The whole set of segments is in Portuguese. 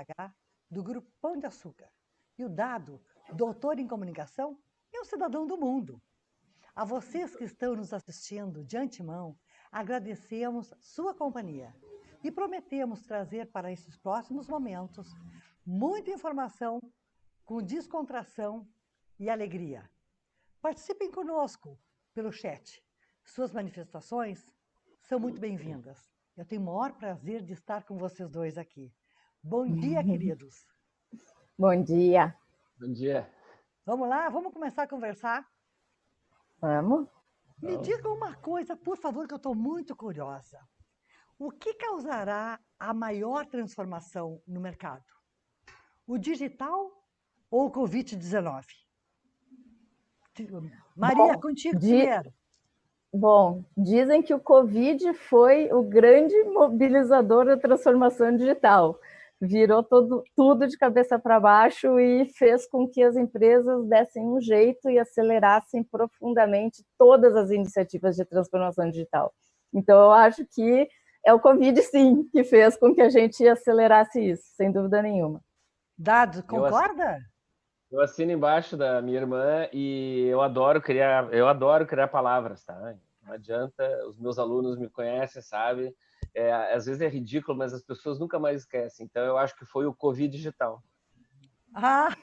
RH do Grupo Pão de Açúcar. E o Dado, doutor em comunicação, é um cidadão do mundo. A vocês que estão nos assistindo de antemão, agradecemos sua companhia e prometemos trazer para esses próximos momentos muita informação com descontração e alegria. Participem conosco pelo chat. Suas manifestações são muito bem-vindas. Eu tenho o maior prazer de estar com vocês dois aqui. Bom dia, queridos. Bom dia. Bom dia. Vamos lá, vamos começar a conversar? Vamos? Me diga uma coisa, por favor, que eu estou muito curiosa. O que causará a maior transformação no mercado? O digital ou o Covid-19? Maria, contigo primeiro. Bom, dizem que o Covid foi o grande mobilizador da transformação digital. Virou tudo de cabeça para baixo e fez com que as empresas dessem um jeito e acelerassem profundamente todas as iniciativas de transformação digital. Então, eu acho que é o Covid, sim, que fez com que a gente acelerasse isso, sem dúvida nenhuma. Dado, concorda? Eu assino embaixo da minha irmã e eu adoro criar palavras, tá? Não adianta, os meus alunos me conhecem, sabe? Às vezes é ridículo, mas as pessoas nunca mais esquecem. Então, eu acho que foi o Covid digital. Ah,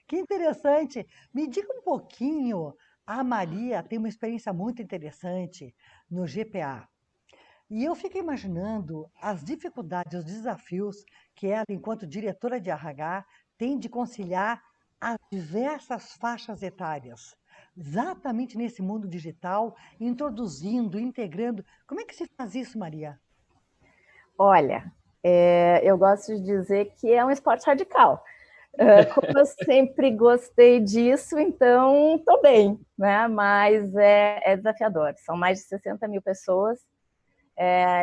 que interessante. Me diga um pouquinho. A Maria tem uma experiência muito interessante no GPA. E eu fico imaginando as dificuldades, os desafios que ela, enquanto diretora de RH, tem de conciliar as diversas faixas etárias, exatamente nesse mundo digital, introduzindo, integrando. Como é que se faz isso, Maria? Olha, eu gosto de dizer que é um esporte radical. Como eu sempre gostei disso, então estou bem, né? Mas é desafiador. São mais de 60 mil pessoas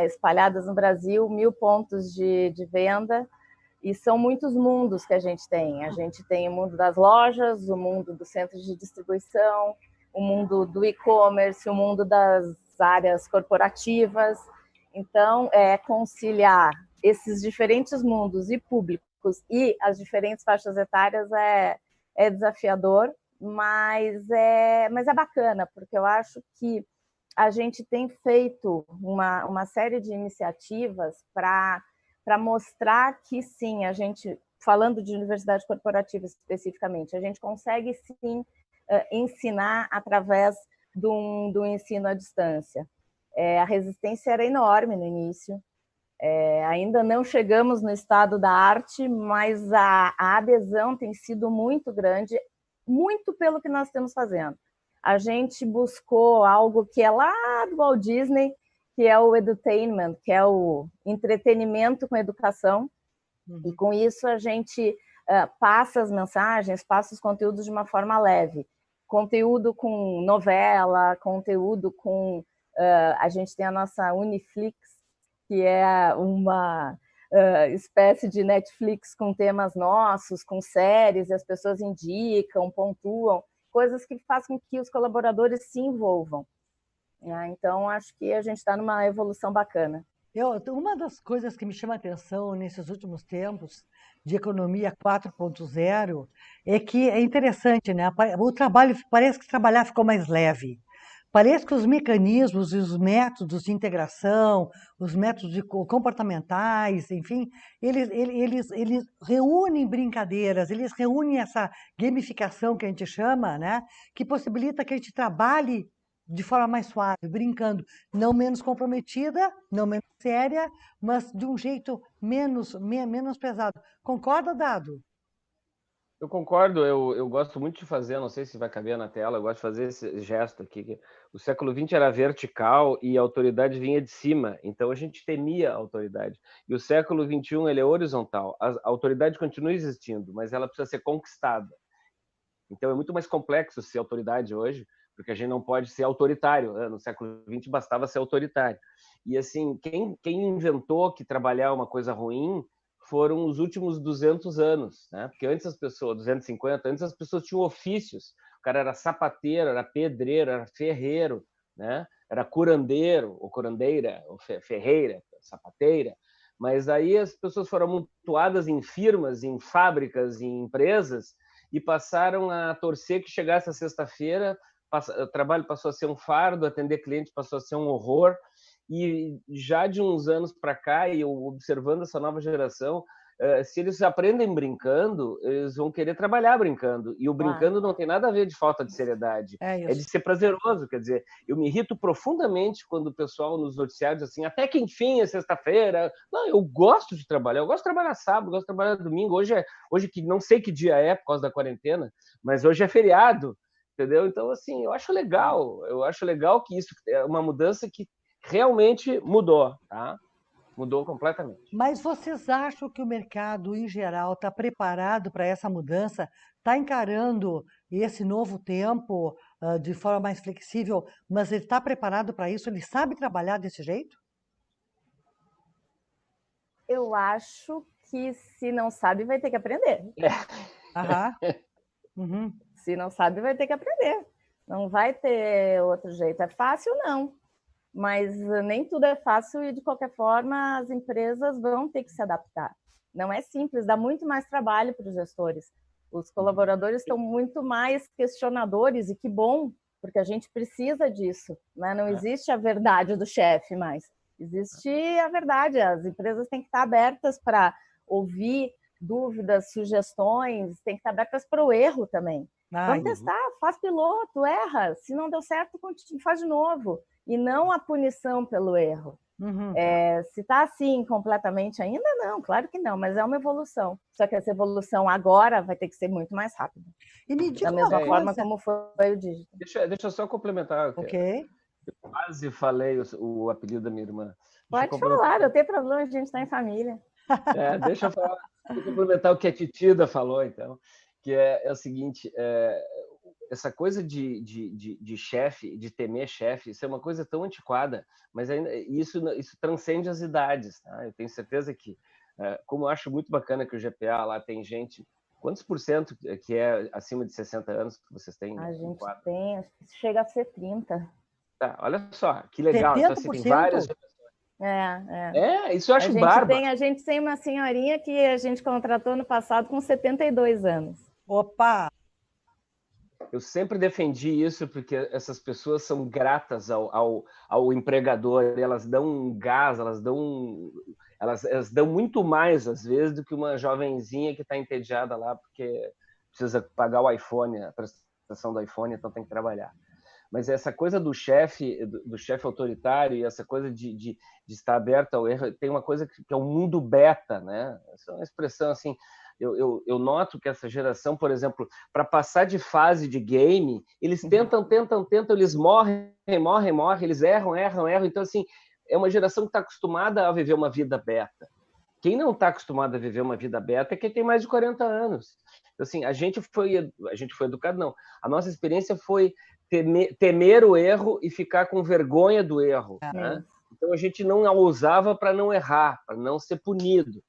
espalhadas no Brasil, 1.000 pontos de venda, e são muitos mundos que a gente tem. A gente tem o mundo das lojas, o mundo dos centros de distribuição, o mundo do e-commerce, o mundo das áreas corporativas. Então, conciliar esses diferentes mundos e públicos e as diferentes faixas etárias é desafiador, mas é bacana, porque eu acho que a gente tem feito uma série de iniciativas para mostrar que, sim, a gente, falando de universidade corporativa especificamente, a gente consegue, sim, ensinar através do ensino à distância. A resistência era enorme no início, ainda não chegamos no estado da arte, mas a adesão tem sido muito grande, muito pelo que nós estamos fazendo. A gente buscou algo que é lá do Walt Disney, que é o edutainment, que é o entretenimento com educação, e com isso a gente passa as mensagens, passa os conteúdos de uma forma leve. Conteúdo com novela, conteúdo com... a gente tem a nossa Uniflix, que é uma espécie de Netflix com temas nossos, com séries, e as pessoas indicam, pontuam, coisas que fazem com que os colaboradores se envolvam. Então, acho que a gente está numa evolução bacana. Uma das coisas que me chama a atenção nesses últimos tempos de economia 4.0 é que é interessante, né? O trabalho, parece que trabalhar ficou mais leve. Parece que os mecanismos e os métodos de integração, os métodos comportamentais, enfim, eles reúnem brincadeiras, eles reúnem essa gamificação que a gente chama, né? Que possibilita que a gente trabalhe de forma mais suave, brincando, não menos comprometida, não menos séria, mas de um jeito menos pesado. Concorda, Dado? Eu concordo, eu gosto muito de fazer, não sei se vai caber na tela, eu gosto de fazer esse gesto aqui. Que o século XX era vertical e a autoridade vinha de cima, então a gente temia a autoridade. E o século XXI ele é horizontal, a autoridade continua existindo, mas ela precisa ser conquistada. Então é muito mais complexo ser autoridade hoje, porque a gente não pode ser autoritário, né? No século XX bastava ser autoritário. E assim, quem inventou que trabalhar é uma coisa ruim foram os últimos 200 anos, né? Porque antes as pessoas, 250, antes as pessoas tinham ofícios. O cara era sapateiro, era pedreiro, era ferreiro, né? Era curandeiro, ou curandeira, ou ferreira, sapateira. Mas aí as pessoas foram amontoadas em firmas, em fábricas, em empresas, e passaram a torcer que chegasse a sexta-feira, o trabalho passou a ser um fardo, atender cliente passou a ser um horror, e já de uns anos para cá, e eu observando essa nova geração, se eles aprendem brincando, eles vão querer trabalhar brincando. E o brincando não tem nada a ver de falta de seriedade. É de ser prazeroso. Quer dizer, eu me irrito profundamente quando o pessoal nos noticiários assim, até que enfim é sexta-feira. Não, eu gosto de trabalhar. Eu gosto de trabalhar sábado, gosto de trabalhar domingo. Hoje que não sei que dia é por causa da quarentena, mas hoje é feriado, entendeu? Então, assim, eu acho legal. Eu acho legal que isso é uma mudança que realmente mudou, tá? Mudou completamente. Mas vocês acham que o mercado, em geral, está preparado para essa mudança? Está encarando esse novo tempo de forma mais flexível, mas ele está preparado para isso? Ele sabe trabalhar desse jeito? Eu acho que se não sabe, vai ter que aprender. Aham. Uhum. Se não sabe, vai ter que aprender. Não vai ter outro jeito. É fácil, não. Mas nem tudo é fácil e, de qualquer forma, as empresas vão ter que se adaptar. Não é simples, dá muito mais trabalho para os gestores. Os colaboradores estão muito mais questionadores, e que bom, porque a gente precisa disso. Né? Não existe a verdade do chefe mais. Existe a verdade. As empresas têm que estar abertas para ouvir dúvidas, sugestões, têm que estar abertas para o erro também. Vamos testar, faz piloto, erra. Se não deu certo, faz de novo. E não a punição pelo erro. Uhum. Se está assim completamente ainda, não, claro que não, mas é uma evolução. Só que essa evolução agora vai ter que ser muito mais rápida. E me diga da mesma forma como foi o dígito. Deixa eu só complementar. Ok. Eu quase falei o apelido da minha irmã. Pode falar, não tem problema, a gente está em família. Deixa eu falar, vou complementar o que a Titida falou, então, que é o seguinte, essa coisa de chefe, de temer chefe, isso é uma coisa tão antiquada, mas ainda, isso transcende as idades. Tá? Eu tenho certeza que, como eu acho muito bacana que o GPA lá tem gente, quantos por cento que é acima de 60 anos que vocês têm? A gente tem, chega a ser 30. Tá, olha só, que legal. 70%? Então, assim, tem várias... Isso eu acho bárbaro. A gente tem uma senhorinha que a gente contratou no passado com 72 anos. Opa! Eu sempre defendi isso porque essas pessoas são gratas ao empregador, elas dão um gás, elas dão muito mais, às vezes, do que uma jovenzinha que está entediada lá porque precisa pagar o iPhone, a prestação do iPhone, então tem que trabalhar. Mas essa coisa do chefe autoritário e essa coisa de estar aberto ao erro, tem uma coisa que é o mundo beta, né? Essa é uma expressão assim. Eu noto que essa geração, por exemplo, para passar de fase de game, eles tentam, eles morrem, eles erram. Então, assim, é uma geração que está acostumada a viver uma vida beta. Quem não está acostumado a viver uma vida beta é quem tem mais de 40 anos. Então, assim, a gente foi educado, não. A nossa experiência foi temer o erro e ficar com vergonha do erro. Né? Então, a gente não ousava para não errar, para não ser punido.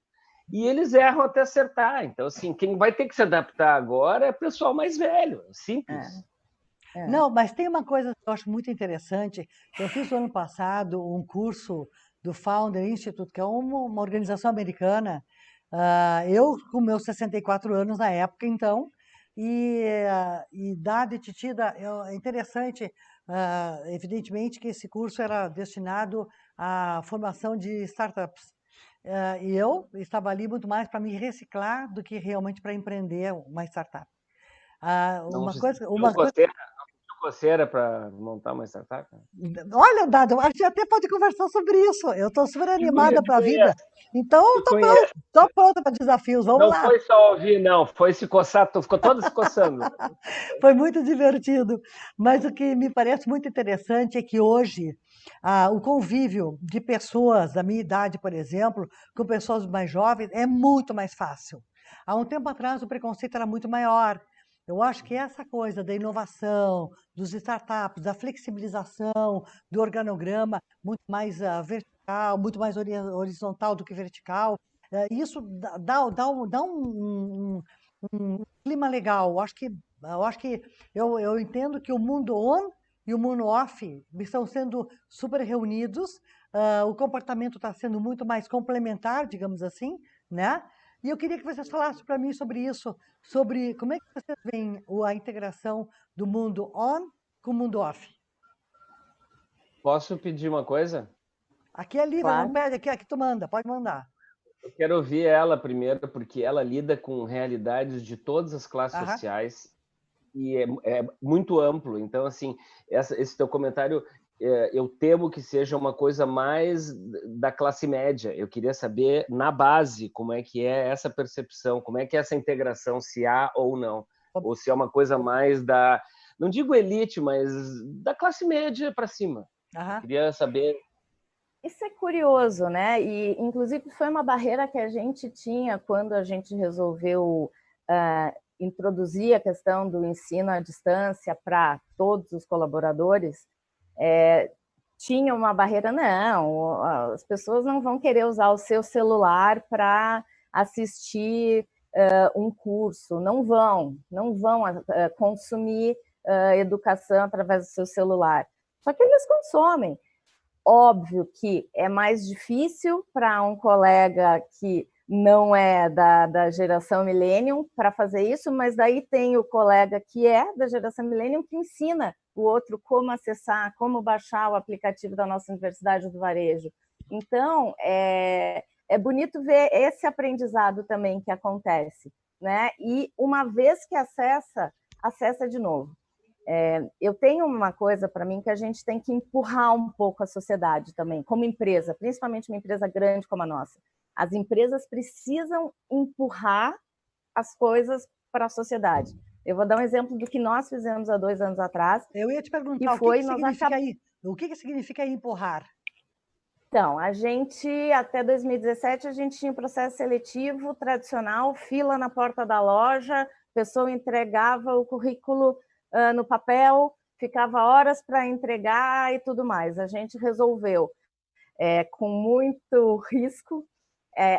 E eles erram até acertar. Então, assim, quem vai ter que se adaptar agora é o pessoal mais velho. Simples. Não, mas tem uma coisa que eu acho muito interessante. Eu fiz no ano passado um curso do Founder Institute, que é uma organização americana. Eu, com meus 64 anos na época, então, e dada e titida, é interessante, evidentemente, que esse curso era destinado à formação de startups. E eu estava ali muito mais para me reciclar do que realmente para empreender uma startup. Coceira para montar uma startup? Olha, Dado, a gente até pode conversar sobre isso. Eu estou super animada para a vida. Então, estou pronta para desafios. Vamos lá. Não foi só ouvir, não. Foi se coçar, ficou todo se coçando. Foi muito divertido. Mas o que me parece muito interessante é que hoje o convívio de pessoas da minha idade, por exemplo, com pessoas mais jovens, é muito mais fácil. Há um tempo atrás, o preconceito era muito maior. Eu acho que essa coisa da inovação, dos startups, da flexibilização, do organograma muito mais vertical, muito mais horizontal do que vertical, isso dá um clima legal. Eu entendo que o mundo on e o mundo off estão sendo super reunidos o comportamento está sendo muito mais complementar, digamos assim, né? E eu queria que vocês falassem para mim sobre isso, sobre como é que vocês veem a integração do mundo on com o mundo off. Posso pedir uma coisa? Aqui é livre, não Claro. pede, aqui tu manda, pode mandar. Eu quero ouvir ela primeiro, porque ela lida com realidades de todas as classes Aham. sociais e é muito amplo. Então, assim, esse teu comentário, eu temo que seja uma coisa mais da classe média. Eu queria saber, na base, como é que é essa percepção, como é que é essa integração, se há ou não. Ou se é uma coisa mais da, não digo elite, mas da classe média para cima. Eu Aham. queria saber. Isso é curioso, né? E, inclusive, foi uma barreira que a gente tinha quando a gente resolveu introduzir a questão do ensino à distância para todos os colaboradores. Tinha uma barreira, não, as pessoas não vão querer usar o seu celular para assistir um curso, não vão consumir educação através do seu celular. Só que eles consomem. Óbvio que é mais difícil para um colega que não é da geração Millennium para fazer isso, mas daí tem o colega que é da geração Millennium que ensina o outro como acessar, como baixar o aplicativo da nossa Universidade do Varejo. Então, é bonito ver esse aprendizado também que acontece, né? E uma vez que acessa de novo. Eu tenho uma coisa para mim que a gente tem que empurrar um pouco a sociedade também, como empresa, principalmente uma empresa grande como a nossa. As empresas precisam empurrar as coisas para a sociedade. Eu vou dar um exemplo do que nós fizemos há 2 anos atrás. Eu ia te perguntar, que foi, o que significa empurrar? Então, a gente, até 2017, a gente tinha um processo seletivo tradicional, fila na porta da loja, a pessoa entregava o currículo no papel, ficava horas para entregar e tudo mais. A gente resolveu, com muito risco,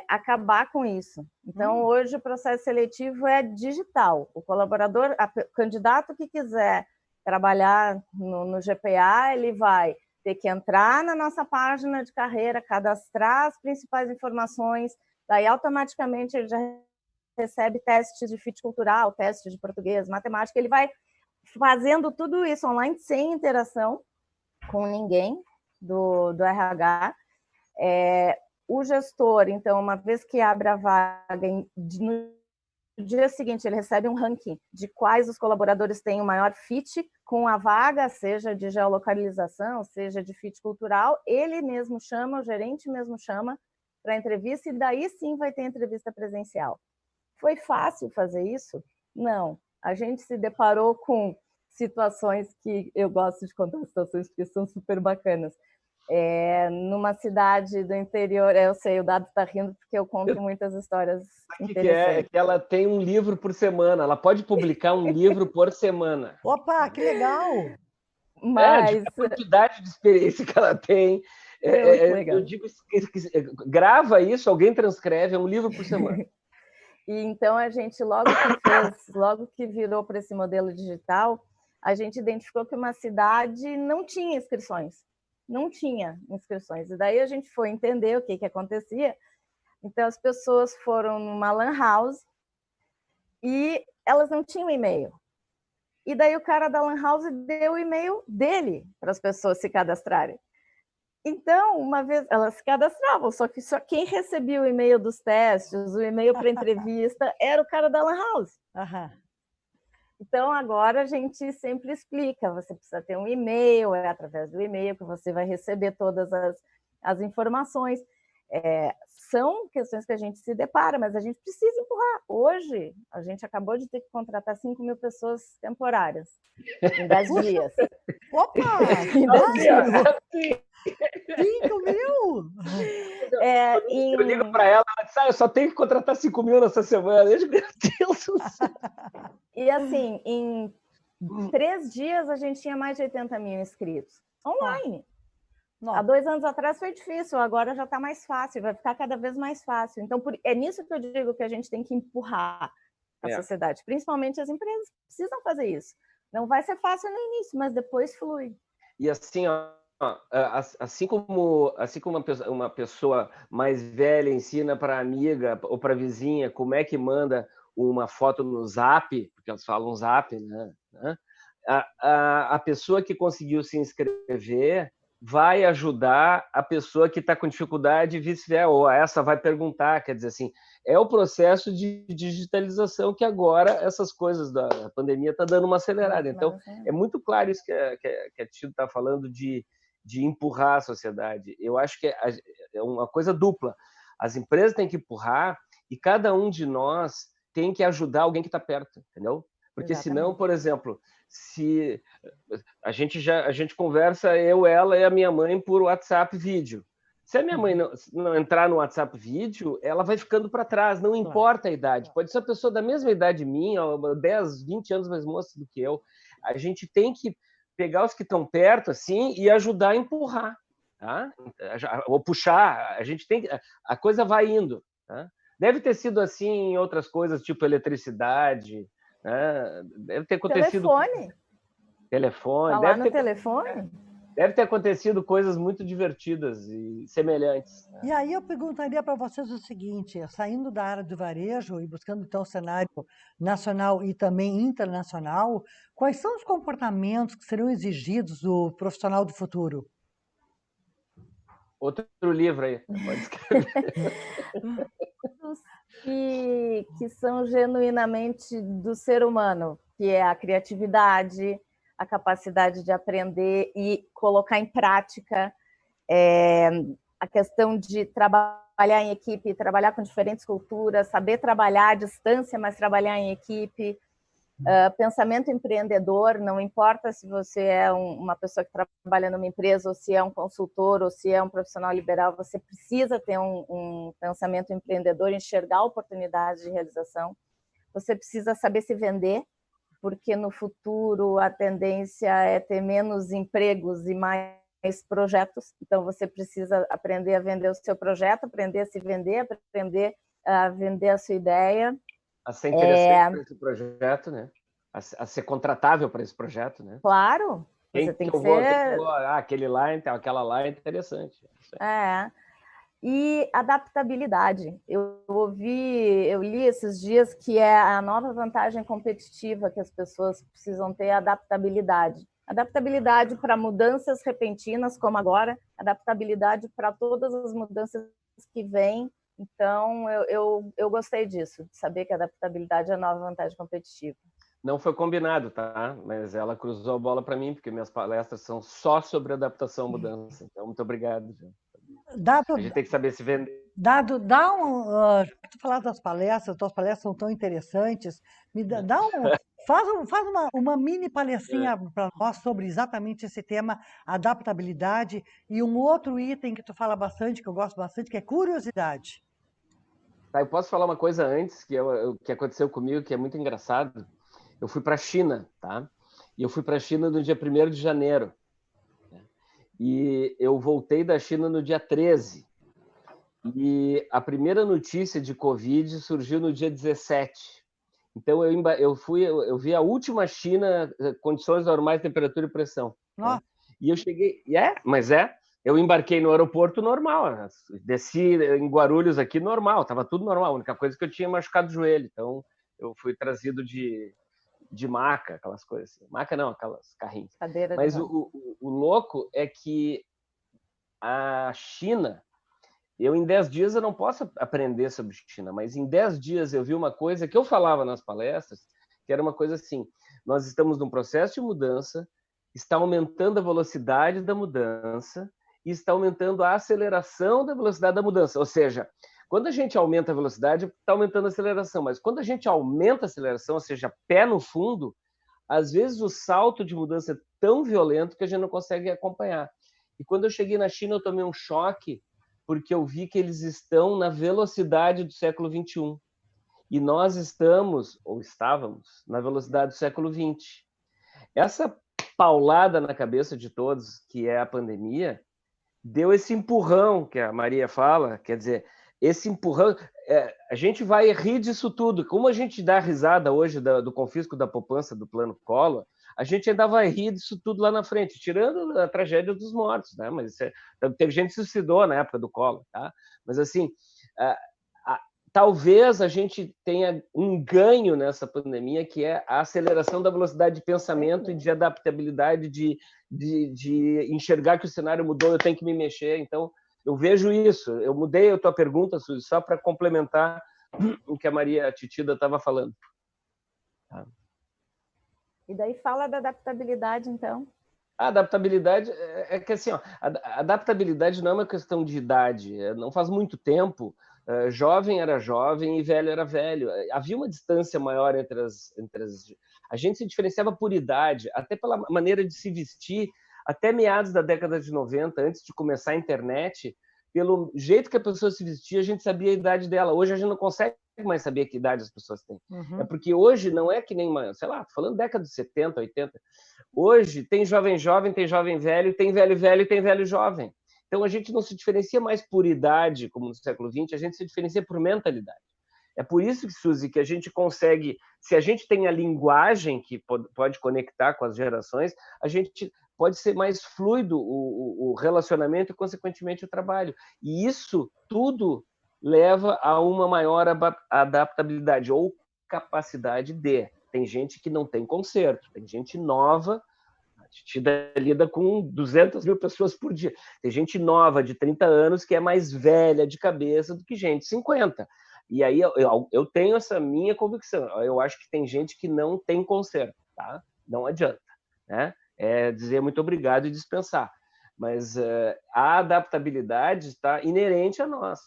acabar com isso. Então, hoje o processo seletivo é digital. O colaborador, o candidato que quiser trabalhar no GPA, ele vai ter que entrar na nossa página de carreira, cadastrar as principais informações, daí automaticamente ele já recebe testes de fit cultural, testes de português, matemática, ele vai fazendo tudo isso online sem interação com ninguém do RH. O gestor, então, uma vez que abre a vaga, no dia seguinte ele recebe um ranking de quais os colaboradores têm o maior fit com a vaga, seja de geolocalização, seja de fit cultural, ele mesmo chama, o gerente mesmo chama para entrevista e daí sim vai ter entrevista presencial. Foi fácil fazer isso? Não. A gente se deparou com situações que eu gosto de contar situações porque são super bacanas. Numa cidade do interior, eu sei, o Dado está rindo porque eu conto muitas histórias interessantes. É que ela tem um livro por semana, ela pode publicar um livro por semana. Opa, que legal! Mas... a quantidade de experiência que ela tem. Legal. Eu digo, grava isso, alguém transcreve, é um livro por semana. E então a gente logo que virou para esse modelo digital, a gente identificou que uma cidade não tinha inscrições. E daí a gente foi entender o que acontecia. Então as pessoas foram numa lan house e elas não tinham e-mail. E daí o cara da lan house deu o e-mail dele para as pessoas se cadastrarem. Então, uma vez elas se cadastravam, só que só quem recebia o e-mail dos testes, o e-mail para entrevista, era o cara da lan house. Aham. Então, agora a gente sempre explica, você precisa ter um e-mail, é através do e-mail que você vai receber todas as informações. São questões que a gente se depara, mas a gente precisa empurrar. Hoje, a gente acabou de ter que contratar 5.000 pessoas temporárias, em 10 dias. Opa! Em 10 dias. 5.000? Eu ligo para ela, ela diz, eu só tenho que contratar 5.000 nessa semana. Eu digo, meu Deus do céu. E assim, em 3 dias a gente tinha mais de 80.000 inscritos. Online. Há 2 anos atrás foi difícil, agora já está mais fácil, vai ficar cada vez mais fácil. Então, é nisso que eu digo que a gente tem que empurrar a sociedade, principalmente as empresas precisam fazer isso. Não vai ser fácil no início, mas depois flui. E assim, assim como uma pessoa mais velha ensina para amiga ou para vizinha como é que manda uma foto no Zap, porque elas falam Zap, né? A pessoa que conseguiu se inscrever vai ajudar a pessoa que está com dificuldade e vice-versa, ou essa vai perguntar, quer dizer assim, é o processo de digitalização que agora essas coisas da pandemia está dando uma acelerada. Então, é muito claro isso que a Tito está falando de empurrar a sociedade. Eu acho que é uma coisa dupla. As empresas têm que empurrar e cada um de nós tem que ajudar alguém que está perto, entendeu? Porque senão, por exemplo, se a gente conversa, eu, ela e a minha mãe por WhatsApp vídeo. Se a minha mãe não entrar no WhatsApp vídeo, ela vai ficando para trás, não importa a idade. Pode ser uma pessoa da mesma idade minha, 10, 20 anos mais moça do que eu. A gente tem que pegar os que estão perto assim e ajudar a empurrar, tá? Ou puxar. A gente tem, a coisa vai indo, tá? Deve ter sido assim em outras coisas, tipo eletricidade, né? Deve ter acontecido. Telefone. Falar no telefone? Deve ter acontecido coisas muito divertidas e semelhantes. E aí eu perguntaria para vocês o seguinte, saindo da área do varejo e buscando então o cenário nacional e também internacional, quais são os comportamentos que serão exigidos do profissional do futuro? Outro livro aí, pode escrever. que são genuinamente do ser humano, que é a criatividade, a capacidade de aprender e colocar em prática, a questão de trabalhar em equipe, trabalhar com diferentes culturas, saber trabalhar à distância, mas trabalhar em equipe, pensamento empreendedor, não importa se você é uma pessoa que trabalha numa empresa, ou se é um consultor, ou se é um profissional liberal, você precisa ter um pensamento empreendedor, enxergar oportunidades de realização. Você precisa saber se vender, porque no futuro a tendência é ter menos empregos e mais projetos. Então, você precisa aprender a vender o seu projeto, aprender a se vender, aprender a vender a sua ideia. A ser interessante para esse projeto, né? A ser contratável para esse projeto, né? Claro. Você tem que ser... aquele lá, aquela lá é interessante. E adaptabilidade. Eu li esses dias que é a nova vantagem competitiva que as pessoas precisam ter, adaptabilidade. Adaptabilidade para mudanças repentinas, como agora, adaptabilidade para todas as mudanças que vêm. Então, eu gostei disso, de saber que a adaptabilidade é a nova vantagem competitiva. Não foi combinado, tá? Mas ela cruzou a bola para mim, porque minhas palestras são só sobre adaptação e mudança. Então, muito obrigado. A gente tem que saber se vender. Tu falaste das palestras, tuas palestras são tão interessantes. Faz uma mini palestrinha para nós sobre exatamente esse tema, adaptabilidade, e um outro item que tu fala bastante, que eu gosto bastante, que é curiosidade. Tá, eu posso falar uma coisa antes, que aconteceu comigo, que é muito engraçado. Eu fui para a China, tá? E eu fui para a China no dia 1º de janeiro. E eu voltei da China no dia 13. E a primeira notícia de Covid surgiu no dia 17. Então, eu vi a última China, condições normais, temperatura e pressão. Tá? E eu cheguei... Eu embarquei no aeroporto normal. Desci em Guarulhos aqui normal, estava tudo normal. A única coisa que eu tinha machucado o joelho. Então, eu fui trazido de maca, aquelas coisas assim. Maca não, aquelas carrinhos. Mas o louco é que a China... em 10 dias eu não posso aprender sobre China, mas em 10 dias eu vi uma coisa que eu falava nas palestras, que era uma coisa assim, nós estamos num processo de mudança, está aumentando a velocidade da mudança e está aumentando a aceleração da velocidade da mudança. Ou seja, quando a gente aumenta a velocidade, está aumentando a aceleração, mas quando a gente aumenta a aceleração, ou seja, pé no fundo, às vezes o salto de mudança é tão violento que a gente não consegue acompanhar. E quando eu cheguei na China, eu tomei um choque, porque eu vi que eles estão na velocidade do século XXI. E nós estávamos, na velocidade do século XX. Essa paulada na cabeça de todos, que é a pandemia, deu esse empurrão que a Maria fala, quer dizer, esse empurrão... a gente vai rir disso tudo. Como a gente dá risada hoje do confisco da poupança do Plano Collor, a gente ainda vai rir disso tudo lá na frente, tirando a tragédia dos mortos, né? Mas teve gente que se suicidou na época do Collor, tá? Mas assim, talvez a gente tenha um ganho nessa pandemia, que é a aceleração da velocidade de pensamento e de adaptabilidade, de enxergar que o cenário mudou, eu tenho que me mexer. Então, eu vejo isso. Eu mudei a tua pergunta, Suzy, só para complementar o que a Maria Titida estava falando. Tá. E daí fala da adaptabilidade, então. A adaptabilidade é que assim, ó, a adaptabilidade não é uma questão de idade. Não faz muito tempo, jovem era jovem e velho era velho. Havia uma distância maior entre as... A gente se diferenciava por idade, até pela maneira de se vestir. Até meados da década de 90, antes de começar a internet, pelo jeito que a pessoa se vestia, a gente sabia a idade dela. Hoje a gente não consegue mais saber que idade as pessoas têm. Uhum. É porque hoje não é que nem uma, sei lá, falando década de 70, 80. Hoje tem jovem jovem, tem jovem velho, tem velho velho e tem velho jovem. Então a gente não se diferencia mais por idade, como no século XX, a gente se diferencia por mentalidade. É por isso, Suzy, que a gente consegue, se a gente tem a linguagem que pode conectar com as gerações, a gente pode ser mais fluido o relacionamento e, consequentemente, o trabalho. E isso tudo leva a uma maior adaptabilidade ou capacidade de. Tem gente que não tem conserto, tem gente nova, a gente lida com 200 mil pessoas por dia. Tem gente nova de 30 anos que é mais velha de cabeça do que gente de 50. E aí eu tenho essa minha convicção. Eu acho que tem gente que não tem conserto, tá? Não adianta, né? É dizer muito obrigado e dispensar. Mas a adaptabilidade está inerente a nós.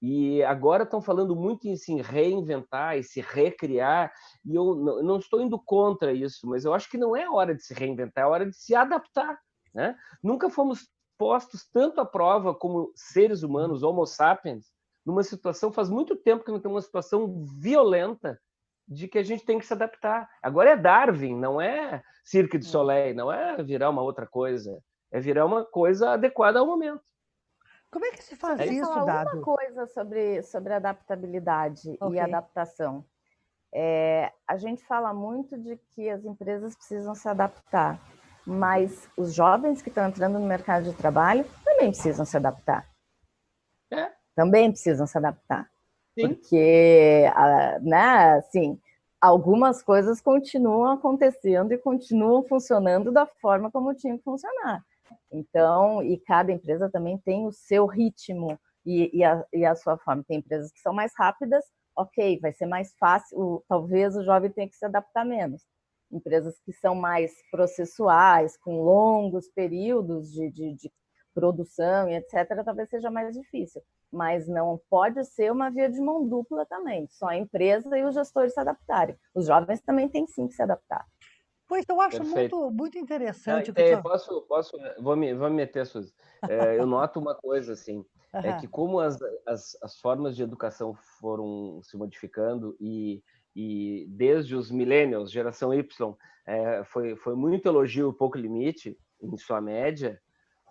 E agora estão falando muito em se reinventar e se recriar, e eu não estou indo contra isso, mas eu acho que não é hora de se reinventar, é hora de se adaptar, né? Nunca fomos postos tanto à prova como seres humanos, homo sapiens, numa situação, faz muito tempo que não tem uma situação violenta de que a gente tem que se adaptar. Agora é Darwin, não é Cirque du Soleil, não é virar uma outra coisa, é virar uma coisa adequada ao momento. Como é que se faz isso, Dado? Uma coisa sobre adaptabilidade e adaptação. A gente fala muito de que as empresas precisam se adaptar, mas os jovens que estão entrando no mercado de trabalho também precisam se adaptar. Também precisam se adaptar. Sim. Porque, né, assim, algumas coisas continuam acontecendo e continuam funcionando da forma como tinham que funcionar. Então, e cada empresa também tem o seu ritmo e a sua forma. Tem empresas que são mais rápidas, ok, vai ser mais fácil, talvez o jovem tenha que se adaptar menos. Empresas que são mais processuais, com longos períodos de produção e etc., talvez seja mais difícil. Mas não pode ser uma via de mão dupla também, só a empresa e os gestores se adaptarem. Os jovens também têm sim que se adaptar. Pois eu acho muito interessante. Vou me meter, Suzy. Eu noto uma coisa, assim, é que como as formas de educação foram se modificando e desde os millennials, geração Y, foi muito elogio, pouco limite, em sua média,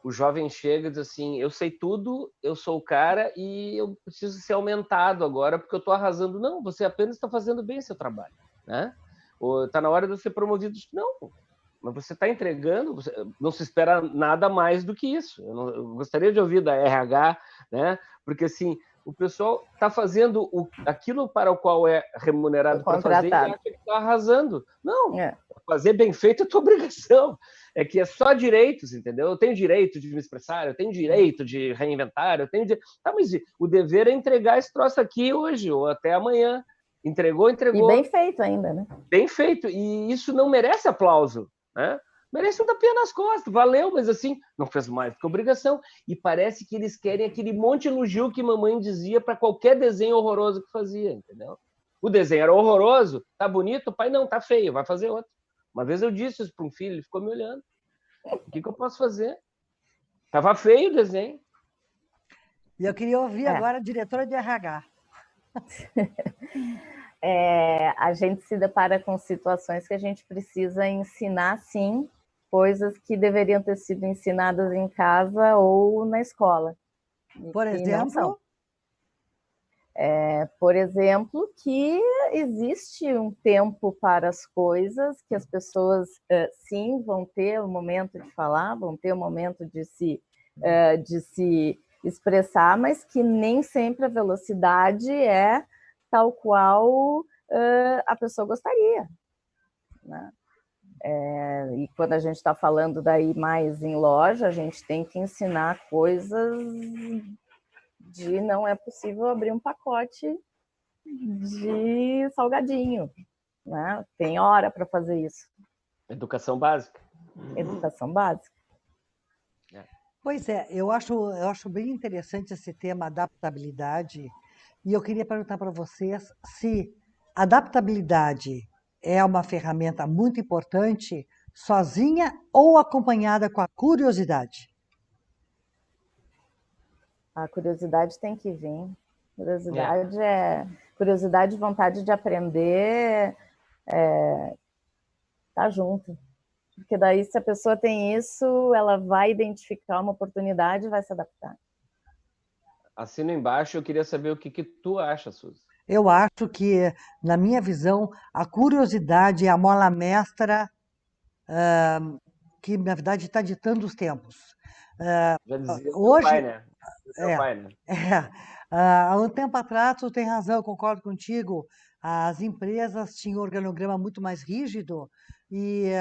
o jovem chega e diz assim, eu sei tudo, eu sou o cara e eu preciso ser aumentado agora porque eu estou arrasando. Não, você apenas está fazendo bem seu trabalho, né? Está na hora de ser promovido. Não, mas você está entregando, não se espera nada mais do que isso. Eu gostaria de ouvir da RH, né? Porque assim, o pessoal está fazendo aquilo para o qual é remunerado para fazer e acha que está arrasando. Não, fazer bem feito é tua obrigação. É que é só direitos, entendeu? Eu tenho direito de me expressar, eu tenho direito de reinventar, eu tenho direito... Tá, mas o dever é entregar esse troço aqui hoje ou até amanhã. Entregou. E bem feito ainda, né? Bem feito. E isso não merece aplauso, né? Merece um tapinha nas costas. Valeu, mas assim, não fez mais do que obrigação. E parece que eles querem aquele monte de elogio que mamãe dizia para qualquer desenho horroroso que fazia, entendeu? O desenho era horroroso, tá bonito, o pai não, tá feio, vai fazer outro. Uma vez eu disse isso para um filho, ele ficou me olhando. O que eu posso fazer? Tava feio o desenho. E eu queria ouvir agora a diretora de RH. A gente se depara com situações que a gente precisa ensinar, sim, coisas que deveriam ter sido ensinadas em casa ou na escola. Por exemplo? Por exemplo, que existe um tempo para as coisas, que as pessoas, sim, vão ter o momento de falar, vão ter o momento de se expressar, mas que nem sempre a velocidade é tal qual a pessoa gostaria, né? E quando a gente está falando daí mais em loja, a gente tem que ensinar coisas de não é possível abrir um pacote de salgadinho, né? Tem hora para fazer isso. Educação básica. Educação básica. Pois é, eu acho bem interessante esse tema adaptabilidade, e eu queria perguntar para vocês se adaptabilidade é uma ferramenta muito importante, sozinha ou acompanhada com a curiosidade. A curiosidade tem que vir. Curiosidade e vontade de aprender, tá junto. Porque daí, se a pessoa tem isso, ela vai identificar uma oportunidade e vai se adaptar. Assino embaixo, eu queria saber o que tu acha, Suzy. Eu acho que, na minha visão, a curiosidade é a mola mestra que, na verdade, está ditando os tempos. Já dizia teu Hoje, pai, né? Teu pai, né? há um tempo atrás, tu tem razão, eu concordo contigo, as empresas tinham um organograma muito mais rígido e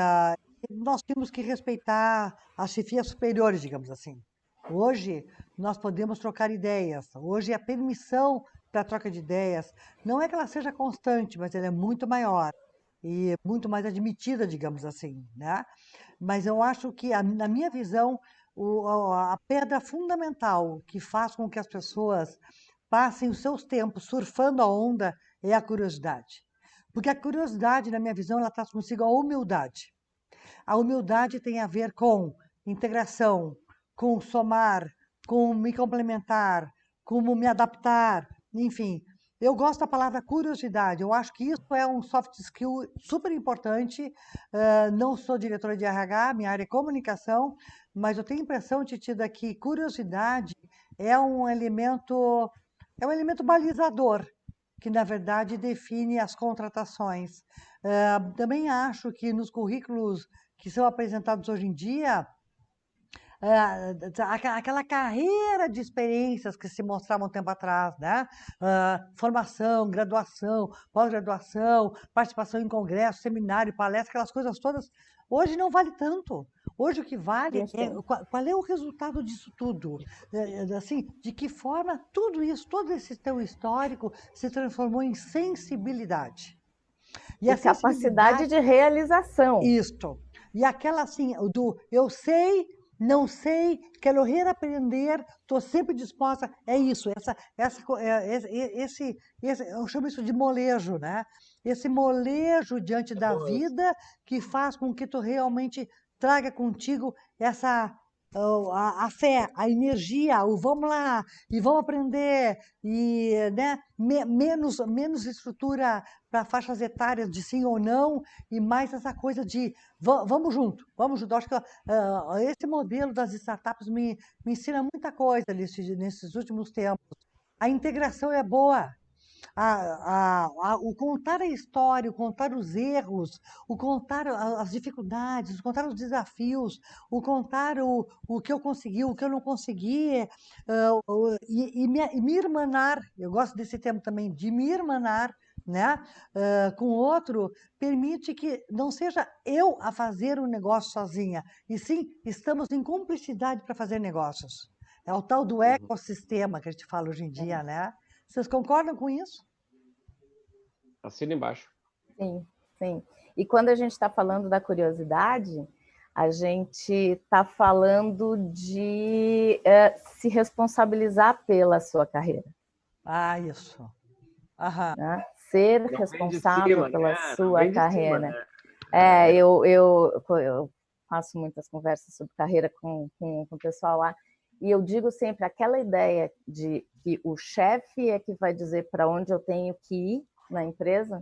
nós tínhamos que respeitar as chefias superiores, digamos assim. Hoje, nós podemos trocar ideias. Hoje, a permissão para a troca de ideias não é que ela seja constante, mas ela é muito maior e muito mais admitida, digamos assim, né? Mas eu acho que, na minha visão, a pedra fundamental que faz com que as pessoas passem os seus tempos surfando a onda é a curiosidade. Porque a curiosidade, na minha visão, ela traz consigo a humildade. A humildade tem a ver com integração, com somar, com me complementar, como me adaptar, enfim. Eu gosto da palavra curiosidade, eu acho que isso é um soft skill super importante. Não sou diretora de RH, minha área é comunicação, mas eu tenho a impressão, Titida, que curiosidade é um elemento balizador, que na verdade define as contratações. Também acho que nos currículos que são apresentados hoje em dia, aquela carreira de experiências que se mostrava um tempo atrás, né? Formação, graduação, pós-graduação, participação em congresso, seminário, palestra, aquelas coisas todas, hoje não vale tanto. Hoje o que vale é qual é o resultado disso tudo. Assim, de que forma tudo isso, todo esse teu histórico se transformou em sensibilidade. E a capacidade de realização. Isto. E aquela assim, do eu sei, não sei, quero reaprender, estou sempre disposta. É isso, eu chamo isso de molejo, né? Esse molejo diante da vida que faz com que tu realmente traga contigo a fé, a energia, o vamos lá, e vamos aprender, e né, menos estrutura para faixas etárias de sim ou não, e mais essa coisa de vamos junto, vamos junto. Acho que esse modelo das startups me ensina muita coisa nesses últimos tempos. A integração é boa. O contar a história, o contar os erros, o contar as dificuldades, o contar os desafios, o contar o que eu consegui, o que eu não consegui, e me irmanar, eu gosto desse termo também, de me irmanar, né, com outro, permite que não seja eu a fazer um negócio sozinha, e sim, estamos em cumplicidade para fazer negócios. É o tal do ecossistema que a gente fala hoje em dia, né? Vocês concordam com isso? Assina embaixo. Sim, sim. E quando a gente está falando da curiosidade, a gente está falando de se responsabilizar pela sua carreira. Isso. Aham. Né? Ser Não responsável pela sua carreira. Cima, né? Eu faço muitas conversas sobre carreira com o pessoal lá, e eu digo sempre, aquela ideia de que o chefe é que vai dizer para onde eu tenho que ir na empresa,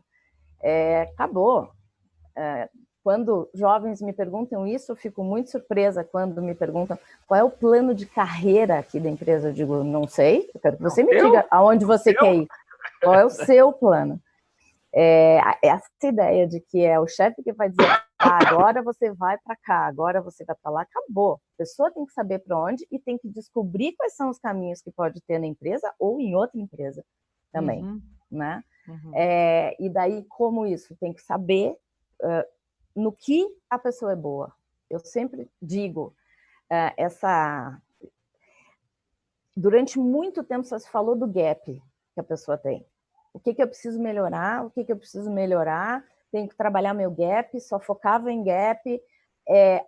acabou. Quando jovens me perguntam isso, eu fico muito surpresa quando me perguntam qual é o plano de carreira aqui da empresa. Eu digo, não sei, eu quero que você me diga aonde você quer ir. Qual é o seu plano? Essa ideia de que é o chefe que vai dizer, agora você vai para cá, agora você vai para lá, acabou. A pessoa tem que saber para onde e tem que descobrir quais são os caminhos que pode ter na empresa ou em outra empresa também, né? E daí, como isso? Tem que saber no que a pessoa é boa. Eu sempre digo, durante muito tempo só se falou do gap que a pessoa tem. O que eu preciso melhorar? O que eu preciso melhorar? Tenho que trabalhar meu gap, só focava em gap.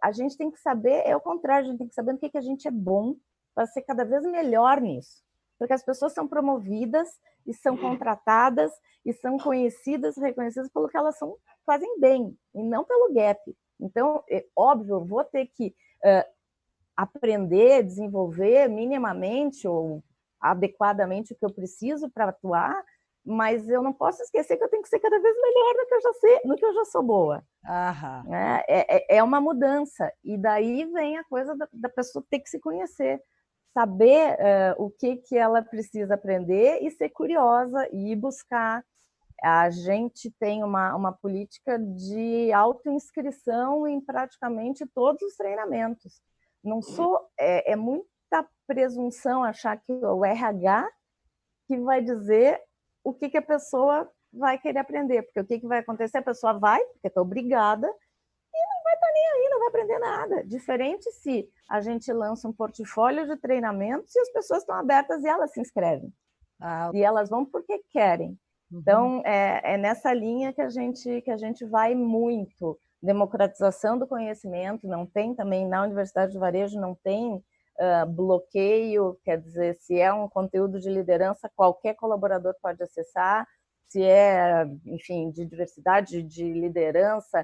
A gente tem que saber, é o contrário, a gente tem que saber no que a gente é bom para ser cada vez melhor nisso. Porque as pessoas são promovidas e são contratadas e são conhecidas, reconhecidas pelo que elas fazem bem, e não pelo gap. Então, óbvio, eu vou ter que aprender, desenvolver minimamente ou adequadamente o que eu preciso para atuar, mas eu não posso esquecer que eu tenho que ser cada vez melhor no que eu já sei, no que eu já sou boa. É uma mudança, e daí vem a coisa da pessoa ter que se conhecer, saber o que ela precisa aprender e ser curiosa e ir buscar. A gente tem uma política de autoinscrição em praticamente todos os treinamentos. Não é muita presunção achar que o RH que vai dizer o que a pessoa vai querer aprender, porque o que vai acontecer? A pessoa vai, porque está obrigada, e não vai estar nem aí, não vai aprender nada. Diferente se a gente lança um portfólio de treinamentos e as pessoas estão abertas e elas se inscrevem. E elas vão porque querem. Então, é nessa linha que a gente vai muito. Democratização do conhecimento, não tem também, na Universidade de Varejo, não tem bloqueio, quer dizer, se é um conteúdo de liderança, qualquer colaborador pode acessar, se é, enfim, de diversidade, de liderança,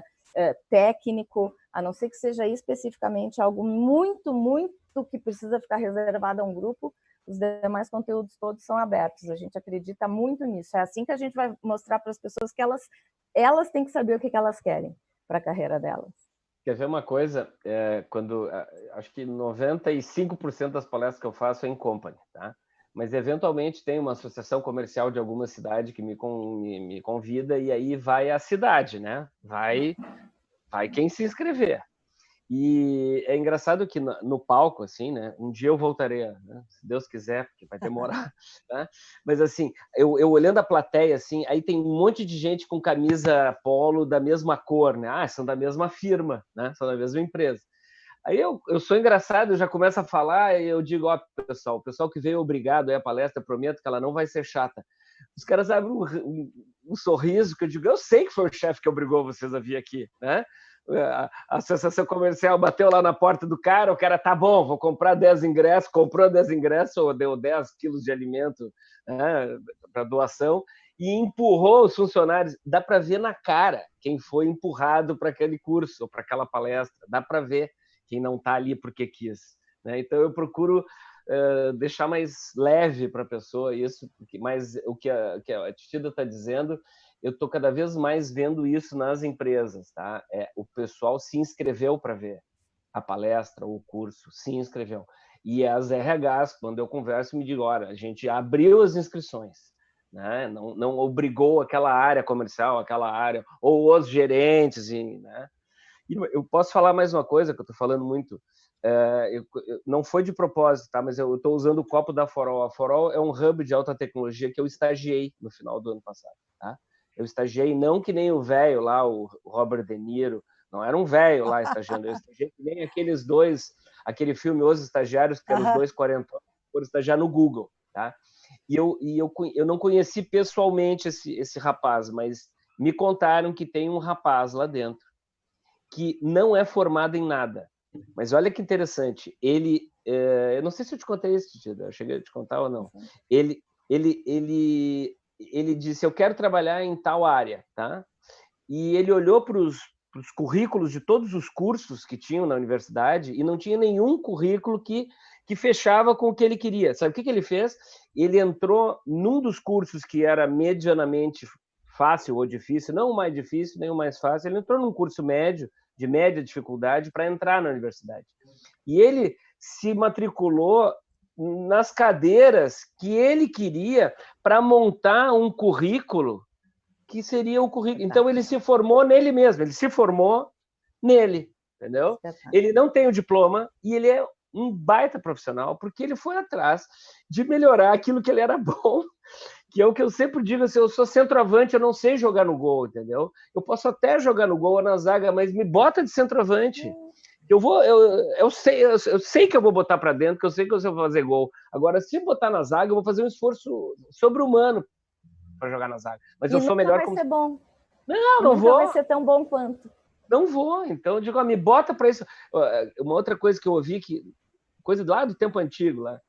técnico, a não ser que seja especificamente algo muito, muito que precisa ficar reservado a um grupo, os demais conteúdos todos são abertos. A gente acredita muito nisso. É assim que a gente vai mostrar para as pessoas que elas têm que saber o que elas querem para a carreira delas. Quer ver uma coisa? Acho que 95% das palestras que eu faço é em company, tá? Mas eventualmente tem uma associação comercial de alguma cidade que me convida, e aí vai a cidade, né? Vai quem se inscrever. E é engraçado que no palco, assim, né? Um dia eu voltarei, né? Se Deus quiser, porque vai demorar, né? Mas assim, eu olhando a plateia, assim, aí tem um monte de gente com camisa polo da mesma cor, né? São da mesma firma, né? São da mesma empresa. Aí eu sou engraçado, eu já começo a falar e eu digo, pessoal, o pessoal que veio obrigado aí à palestra, prometo que ela não vai ser chata. Os caras abrem um sorriso, que eu digo, eu sei que foi o chefe que obrigou vocês a vir aqui, né? A associação comercial bateu lá na porta do cara, o cara, tá bom, vou comprar 10 ingressos, comprou 10 ingressos, ou deu 10 quilos de alimento, né, para doação, e empurrou os funcionários. Dá para ver na cara quem foi empurrado para aquele curso, ou para aquela palestra, dá para ver quem não está ali porque quis, né? Então eu procuro deixar mais leve para a pessoa isso, mas o que a Titida está dizendo, eu estou cada vez mais vendo isso nas empresas, tá? O pessoal se inscreveu para ver a palestra ou o curso, se inscreveu. E as RHs, quando eu converso, me digam, olha, a gente abriu as inscrições, né? Não obrigou aquela área comercial, aquela área, ou os gerentes, né? E eu posso falar mais uma coisa que eu estou falando muito, não foi de propósito, tá? Mas eu estou usando o copo da Forol. A Forol é um hub de alta tecnologia que eu estagiei no final do ano passado, tá? Eu estagiei não que nem o velho lá, o Robert De Niro, não era um velho lá estagiando, eu estagiei que nem aqueles dois, aquele filme Os Estagiários, que eram os dois 40 foram estagiar no Google, tá? E eu não conheci pessoalmente esse rapaz, mas me contaram que tem um rapaz lá dentro que não é formado em nada. Mas olha que interessante, eu não sei se eu te contei isso, Tida, eu cheguei a te contar ou não. Ele disse, eu quero trabalhar em tal área, tá? E ele olhou para os currículos de todos os cursos que tinham na universidade e não tinha nenhum currículo que fechava com o que ele queria. Sabe o que ele fez? Ele entrou num dos cursos que era medianamente fácil ou difícil, não o mais difícil, nem o mais fácil, ele entrou num curso médio, de média dificuldade, para entrar na universidade. E ele se matriculou nas cadeiras que ele queria para montar um currículo que seria o currículo. Então, ele se formou nele mesmo, ele se formou nele, entendeu? Ele não tem o diploma e ele é um baita profissional, porque ele foi atrás de melhorar aquilo que ele era bom, que é o que eu sempre digo, assim, eu sou centroavante, eu não sei jogar no gol, entendeu? Eu posso até jogar no gol ou na zaga, mas me bota de centroavante. Eu sei que eu vou botar para dentro, que eu sei que eu vou fazer gol. Agora, se botar na zaga, eu vou fazer um esforço sobre-humano para jogar na zaga. Mas eu sou melhor como... Não vai ser bom. Não vou. Não vai ser tão bom quanto. Não vou. Então, eu digo, me bota para isso. Uma outra coisa que eu ouvi, coisa lá do tempo antigo, lá,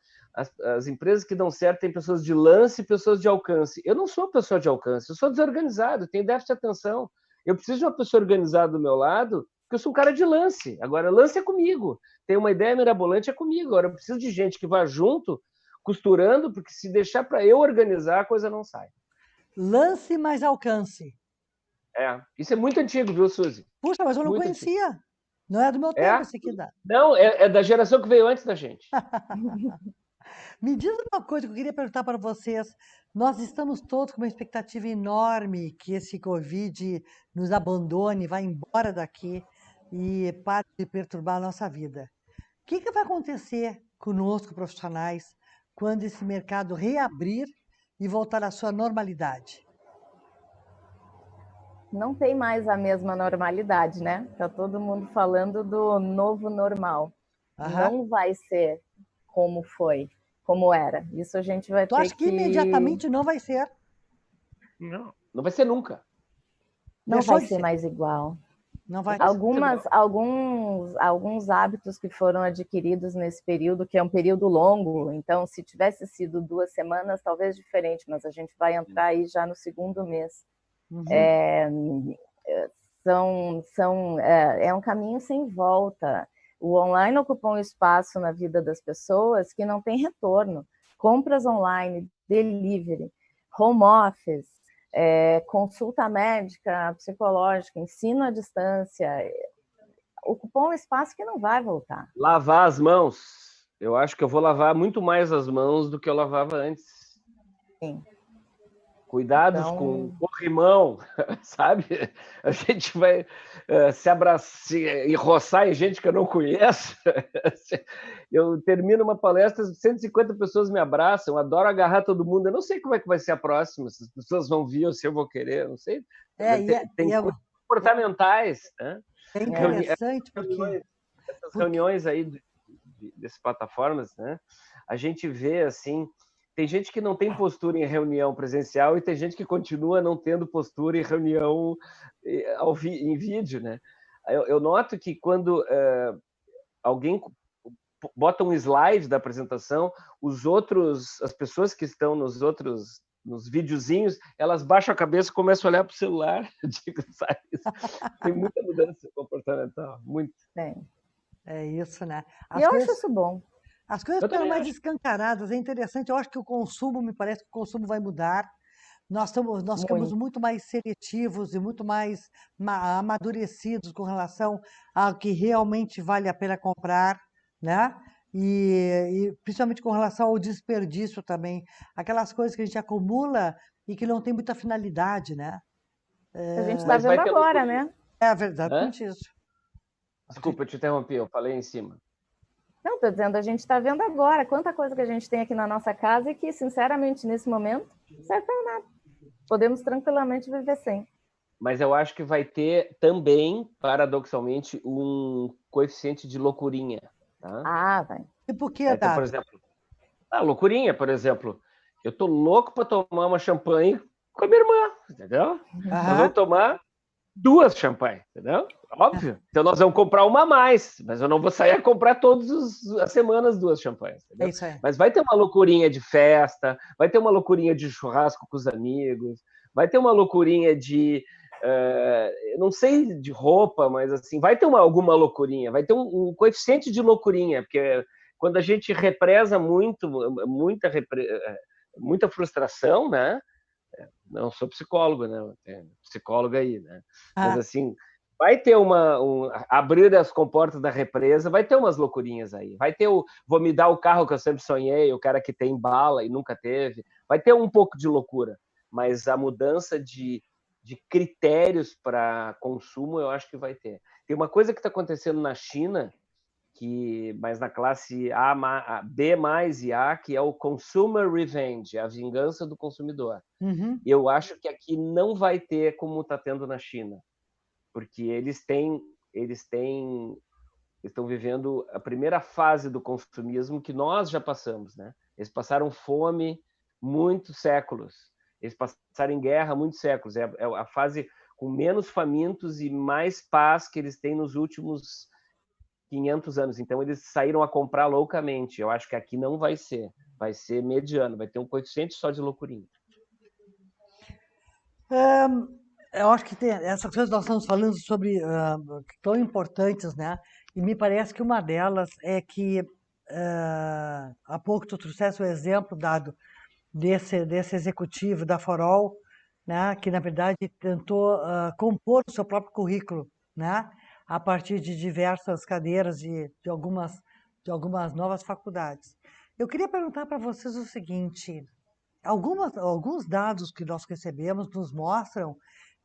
as empresas que dão certo têm pessoas de lance e pessoas de alcance. Eu não sou pessoa de alcance, eu sou desorganizado, tenho déficit de atenção. Eu preciso de uma pessoa organizada do meu lado, porque eu sou um cara de lance. Agora, lance é comigo. Tem uma ideia mirabolante, é comigo. Agora, eu preciso de gente que vá junto, costurando, porque se deixar para eu organizar, a coisa não sai. Lance mais alcance. Isso é muito antigo, viu, Suzy? Puxa, mas eu não conhecia. Antigo. Não é do meu tempo esse aqui. Não, é da geração que veio antes da gente. Me diz uma coisa que eu queria perguntar para vocês. Nós estamos todos com uma expectativa enorme que esse Covid nos abandone, vá embora daqui e pare de perturbar a nossa vida. O que vai acontecer conosco, profissionais, quando esse mercado reabrir e voltar à sua normalidade? Não tem mais a mesma normalidade, né? Está todo mundo falando do novo normal. Não vai ser como foi, como era. Isso a gente vai ter que... Tu acha que imediatamente não vai ser? Não vai ser nunca. Não vai ser mais igual. Não vai alguns hábitos que foram adquiridos nesse período, que é um período longo, então se tivesse sido 2 semanas, talvez diferente, mas a gente vai entrar aí já no 2º mês. É um caminho sem volta. O online ocupou um espaço na vida das pessoas que não tem retorno. Compras online, delivery, home office, consulta médica, psicológica, ensino à distância, ocupou um espaço que não vai voltar. Lavar as mãos. Eu acho que eu vou lavar muito mais as mãos do que eu lavava antes. Sim. Cuidados com corrimão, sabe? A gente vai se abraçar e roçar em gente que eu não conheço. Eu termino uma palestra, 150 pessoas me abraçam, adoro agarrar todo mundo. Eu não sei como é que vai ser a próxima, se as pessoas vão vir ou se eu vou querer, não sei. Tem coisas comportamentais. Né? É interessante, porque... Essas reuniões aí dessas plataformas, né? A gente vê, assim... Tem gente que não tem postura em reunião presencial e tem gente que continua não tendo postura em reunião em vídeo, né? Eu noto que quando alguém bota um slide da apresentação, as pessoas que estão nos videozinhos, elas baixam a cabeça e começam a olhar para o celular. Tem muita mudança comportamental, muito. É isso, né? E eu acho isso bom. As coisas ficaram mais escancaradas, é interessante. Eu acho que me parece que o consumo vai mudar. Nós ficamos muito mais seletivos e muito mais amadurecidos com relação ao que realmente vale a pena comprar, né? E principalmente com relação ao desperdício também. Aquelas coisas que a gente acumula e que não tem muita finalidade, né? A gente está vendo agora, né? É verdade, isso. Desculpa, eu te interrompi, eu falei em cima. Não, estou dizendo, a gente está vendo agora quanta coisa que a gente tem aqui na nossa casa e que, sinceramente, nesse momento, não serve para nada. Podemos tranquilamente viver sem. Mas eu acho que vai ter também, paradoxalmente, um coeficiente de loucurinha. Tá? Vai. E por que, Dado? Por exemplo, loucurinha, por exemplo. Eu tô louco para tomar uma champanhe com a minha irmã, entendeu? Nós vamos tomar 2 champanhes, entendeu? Óbvio. Então nós vamos comprar uma a mais, mas eu não vou sair a comprar todas as semanas 2 champanhes, entendeu? É isso aí. Mas vai ter uma loucurinha de festa, vai ter uma loucurinha de churrasco com os amigos, vai ter uma loucurinha de, não sei de roupa, mas assim, vai ter alguma loucurinha, vai ter um coeficiente de loucurinha, porque quando a gente represa muita frustração, né? Não sou psicólogo, né? Tem psicóloga aí, né? Mas assim, vai ter abrir as comportas da represa, vai ter umas loucurinhas aí. Vai ter vou me dar o carro que eu sempre sonhei, o cara que tem bala e nunca teve. Vai ter um pouco de loucura, mas a mudança de critérios para consumo eu acho que vai ter. Tem uma coisa que está acontecendo na China, mas na classe B mais e A, que é o Consumer Revenge, a vingança do consumidor. Uhum. Eu acho que aqui não vai ter como está tendo na China, porque eles estão vivendo a primeira fase do consumismo que nós já passamos, né? Eles passaram fome muitos séculos, eles passaram em guerra muitos séculos, é a fase com menos famintos e mais paz que eles têm nos últimos 500 anos, então eles saíram a comprar loucamente. Eu acho que aqui não vai ser mediano, vai ter um coeficiente só de loucurinha. Eu acho que essas coisas nós estamos falando sobre tão importantes, né? E me parece que uma delas é que há pouco tu trouxeste o exemplo dado desse executivo da Farol, né? Que na verdade tentou compor o seu próprio currículo, né? A partir de diversas cadeiras de algumas novas faculdades. Eu queria perguntar para vocês o seguinte: alguns dados que nós recebemos nos mostram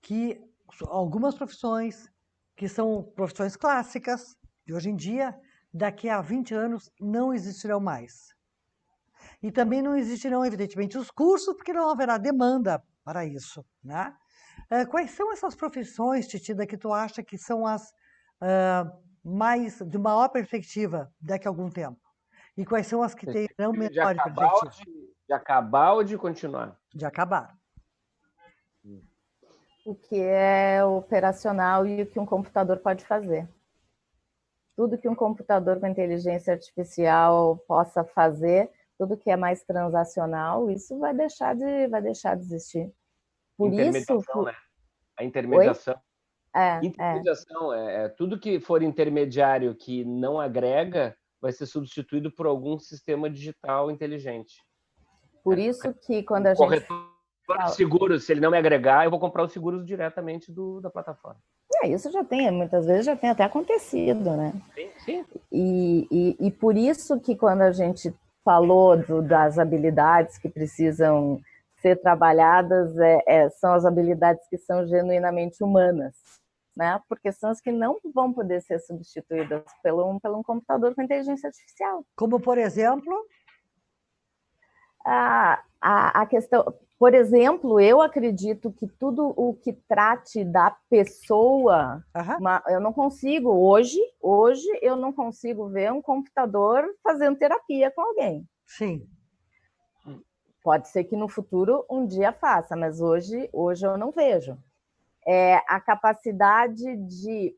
que algumas profissões, que são profissões clássicas de hoje em dia, daqui a 20 anos não existirão mais. E também não existirão, evidentemente, os cursos, porque não haverá demanda para isso, né? Quais são essas profissões, Titida, que tu acha que são as mais de maior perspectiva daqui a algum tempo? E quais são as que terão menor perspectiva? De acabar ou de continuar? De acabar. O que é operacional e o que um computador pode fazer. Tudo que um computador com inteligência artificial possa fazer, tudo que é mais transacional, isso vai deixar de existir. Por intermediação, isso, né? A intermediação. Intermediação é tudo que for intermediário que não agrega vai ser substituído por algum sistema digital inteligente. Por isso que quando a gente corretor de seguros, se ele não me agregar, eu vou comprar os seguros diretamente da plataforma. Isso já tem, muitas vezes já tem até acontecido, né? Sim. E por isso que quando a gente falou das habilidades que precisam ser trabalhadas, são as habilidades que são genuinamente humanas, né? Porque são as que não vão poder ser substituídas pelo um computador com inteligência artificial. Como, por exemplo? A questão, por exemplo, eu acredito que tudo o que trate da pessoa, eu não consigo, hoje eu não consigo ver um computador fazendo terapia com alguém. Sim. Pode ser que no futuro um dia faça, mas hoje eu não vejo. A capacidade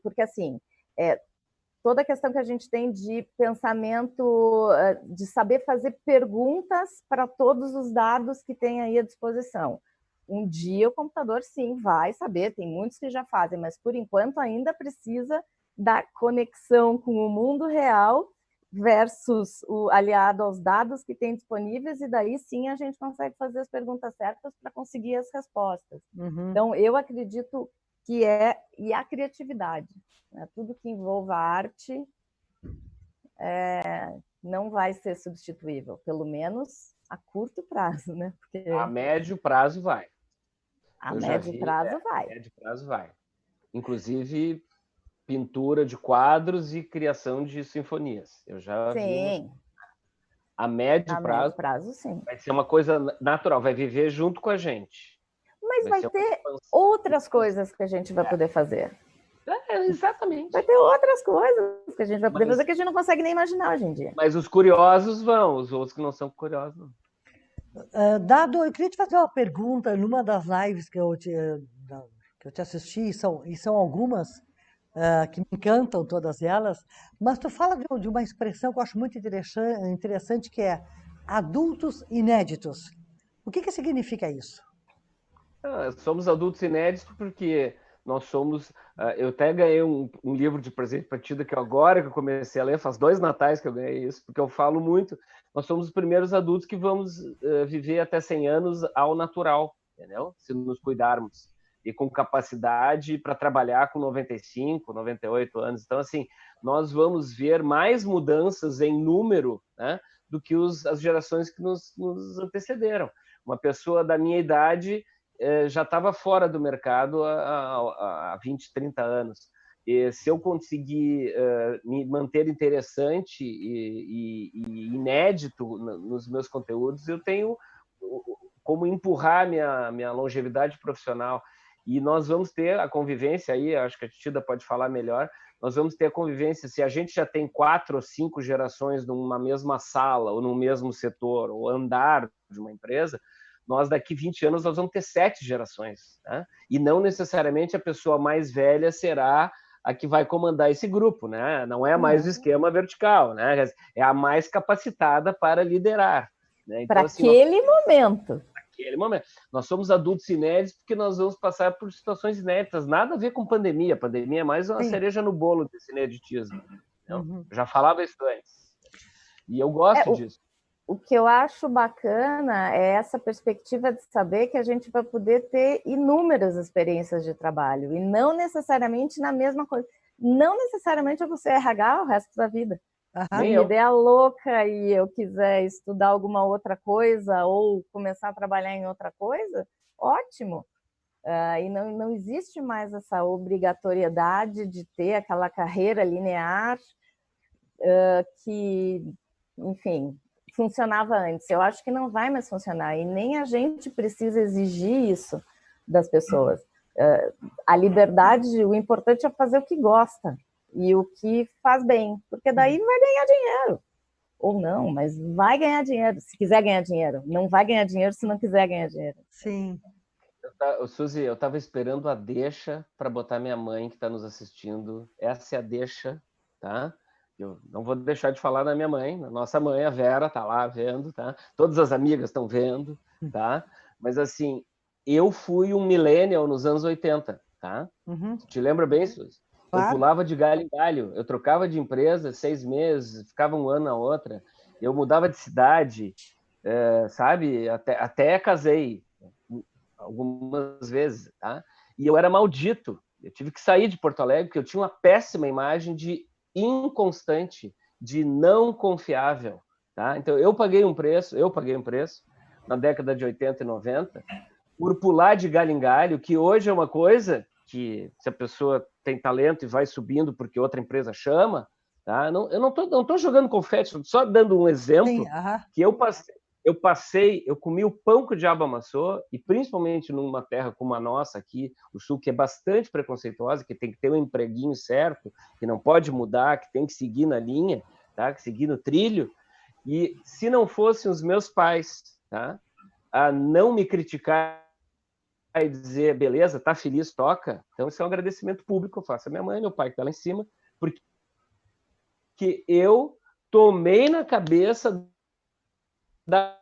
porque assim, toda a questão que a gente tem de pensamento, de saber fazer perguntas para todos os dados que tem aí à disposição. Um dia o computador, sim, vai saber, tem muitos que já fazem, mas por enquanto ainda precisa da conexão com o mundo real versus aliado aos dados que tem disponíveis, e daí sim a gente consegue fazer as perguntas certas para conseguir as respostas. Uhum. Então, eu acredito que e a criatividade, né? Tudo que envolva arte não vai ser substituível, pelo menos a curto prazo, né? Porque a médio prazo vai. A médio prazo vai. Inclusive pintura de quadros e criação de sinfonias. Eu já vi. A médio prazo, sim. Vai ser uma coisa natural, vai viver junto com a gente. Mas vai ter outras coisas que a gente vai poder fazer. Exatamente. Vai ter outras coisas que a gente vai poder fazer que a gente não consegue nem imaginar hoje em dia. Mas os curiosos vão, os outros que não são curiosos não. Eu queria te fazer uma pergunta numa das lives que eu te assisti, e são algumas que me encantam, todas elas, mas tu fala de uma expressão que eu acho muito interessante, que é adultos inéditos. O que significa isso? Somos adultos inéditos porque nós somos... eu até ganhei um livro de presente para Tida, que agora que eu comecei a ler, faz 2 natais que eu ganhei isso, porque eu falo muito, nós somos os primeiros adultos que vamos viver até 100 anos ao natural, entendeu? Se nos cuidarmos. e com capacidade para trabalhar com 95, 98 anos. Então, assim, nós vamos ver mais mudanças em número, né, do que as gerações que nos antecederam. Uma pessoa da minha idade já estava fora do mercado há 20, 30 anos. E se eu conseguir me manter interessante e inédito nos meus conteúdos, eu tenho como empurrar minha longevidade profissional. E nós vamos ter a convivência aí, acho que a Tida pode falar melhor, nós vamos ter a convivência, se a gente já tem 4 ou 5 gerações numa mesma sala, ou no mesmo setor, ou andar de uma empresa, nós daqui 20 anos nós vamos ter 7 gerações, né? E não necessariamente a pessoa mais velha será a que vai comandar esse grupo, né? Não é mais o esquema vertical, né? É a mais capacitada para liderar, né? Então, para aquele momento. Aquele momento. Nós somos adultos inéditos porque nós vamos passar por situações inéditas, nada a ver com pandemia. A pandemia é mais uma cereja no bolo desse ineditismo. Uhum. Já falava isso antes. E eu gosto disso. O que eu acho bacana é essa perspectiva de saber que a gente vai poder ter inúmeras experiências de trabalho e não necessariamente na mesma coisa. Não necessariamente eu vou ser RH o resto da vida. Se me der louca e eu quiser estudar alguma outra coisa ou começar a trabalhar em outra coisa, ótimo. E não existe mais essa obrigatoriedade de ter aquela carreira linear que, enfim, funcionava antes. Eu acho que não vai mais funcionar e nem a gente precisa exigir isso das pessoas. A liberdade, o importante é fazer o que gosta e o que faz bem, porque daí vai ganhar dinheiro. Ou não, mas vai ganhar dinheiro, se quiser ganhar dinheiro. Não vai ganhar dinheiro se não quiser ganhar dinheiro. Sim. Suzy, eu estava esperando a deixa para botar minha mãe que está nos assistindo. Essa é a deixa, tá? Eu não vou deixar de falar da minha mãe, da nossa mãe, a Vera, está lá vendo, tá? Todas as amigas estão vendo, tá? Mas, assim, eu fui um millennial nos anos 80, tá? Uhum. Te lembra bem, Suzy? Claro. Eu pulava de galho em galho, eu trocava de empresa 6 meses, ficava um ano na outra, eu mudava de cidade, sabe? Até casei algumas vezes, tá? E eu era maldito, eu tive que sair de Porto Alegre porque eu tinha uma péssima imagem de inconstante, de não confiável, tá? Então eu paguei um preço na década de 80 e 90 por pular de galho em galho, que hoje é uma coisa que se a pessoa tem talento e vai subindo porque outra empresa chama, tá? Eu não tô jogando confete, só dando um exemplo. Sim, que eu comi o pão que o diabo amassou, e principalmente numa terra como a nossa aqui, o Sul, que é bastante preconceituosa, que tem que ter um empreguinho certo, que não pode mudar, que tem que seguir na linha, tá? Que seguir no trilho. E se não fossem os meus pais, tá? A não me criticar e dizer, beleza, tá feliz, toca. Então, isso é um agradecimento público que eu faço à minha mãe, meu pai que tá lá em cima, porque eu tomei na cabeça das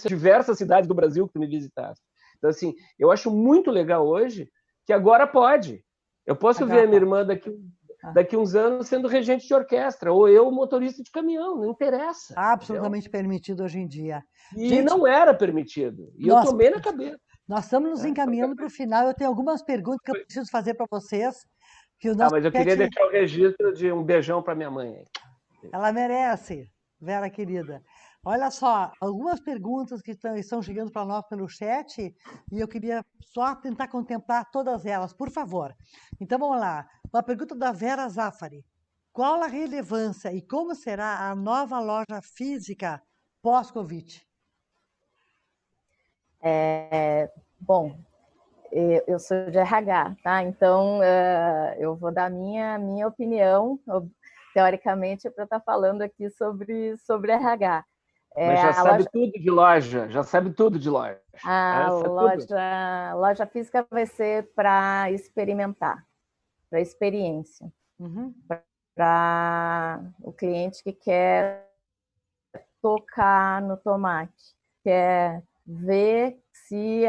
diversas cidades do Brasil que tu me visitaste. Então, assim, eu acho muito legal hoje que agora pode. Eu posso ver a minha irmã daqui uns anos sendo regente de orquestra, ou eu motorista de caminhão, não interessa. Absolutamente permitido hoje em dia. E gente, não era permitido. E eu tomei na cabeça. Nós estamos nos encaminhando para o final. Eu tenho algumas perguntas que eu preciso fazer para vocês. Mas eu queria deixar o registro de um beijão para minha mãe. Ela merece, Vera querida. Olha só, algumas perguntas que estão chegando para nós pelo chat e eu queria só tentar contemplar todas elas, por favor. Então, vamos lá. Uma pergunta da Vera Zafari. Qual a relevância e como será a nova loja física pós-Covid? Bom, eu sou de RH, tá? Então, eu vou dar minha opinião, teoricamente, para estar falando aqui sobre RH. Mas já sabe tudo de loja, já sabe tudo de loja. A loja física vai ser para experimentar, para experiência, para o cliente que quer tocar no tomate, quer ver se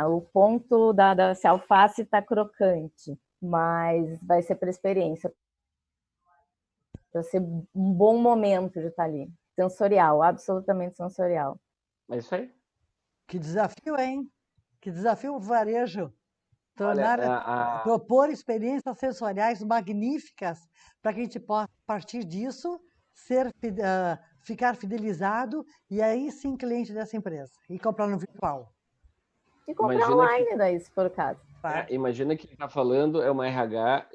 o ponto se a alface está crocante, mas vai ser para experiência, para ser um bom momento de estar ali. Sensorial, absolutamente sensorial. É isso aí. Que desafio, hein? Que desafio o varejo Olha, propor experiências sensoriais magníficas para que a gente possa, a partir disso, ficar fidelizado e aí sim cliente dessa empresa e comprar no virtual. E comprar imagina online que, daí, se for o caso. imagina que está falando é uma RH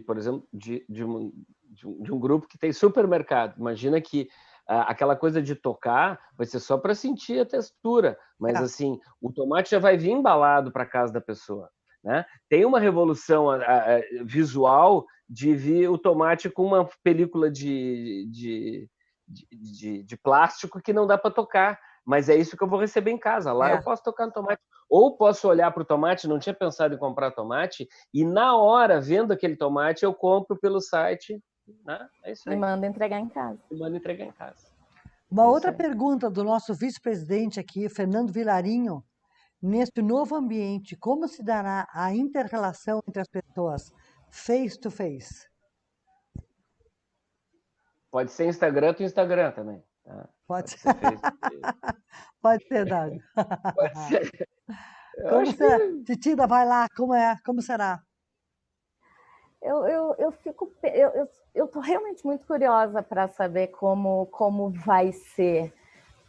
por exemplo, de um grupo que tem supermercado. Imagina que aquela coisa de tocar vai ser só para sentir a textura, mas assim, o tomate já vai vir embalado para casa da pessoa, né? Tem uma revolução visual de vir o tomate com uma película de plástico que não dá para tocar, mas é isso que eu vou receber em casa. Lá eu posso tocar no tomate. Ou posso olhar para o tomate, não tinha pensado em comprar tomate, e na hora, vendo aquele tomate, eu compro pelo site. Né? É isso aí. E manda entregar em casa. E manda entregar em casa. Uma outra pergunta do nosso vice-presidente aqui, Fernando Vilarinho. Neste novo ambiente, como se dará a inter-relação entre as pessoas face to face? Pode ser Instagram do Instagram também. Tá? Pode ser. Pode ser, Dado. Pode ser. Como será? Titinda, vai lá, como será? Eu tô realmente muito curiosa para saber como vai ser,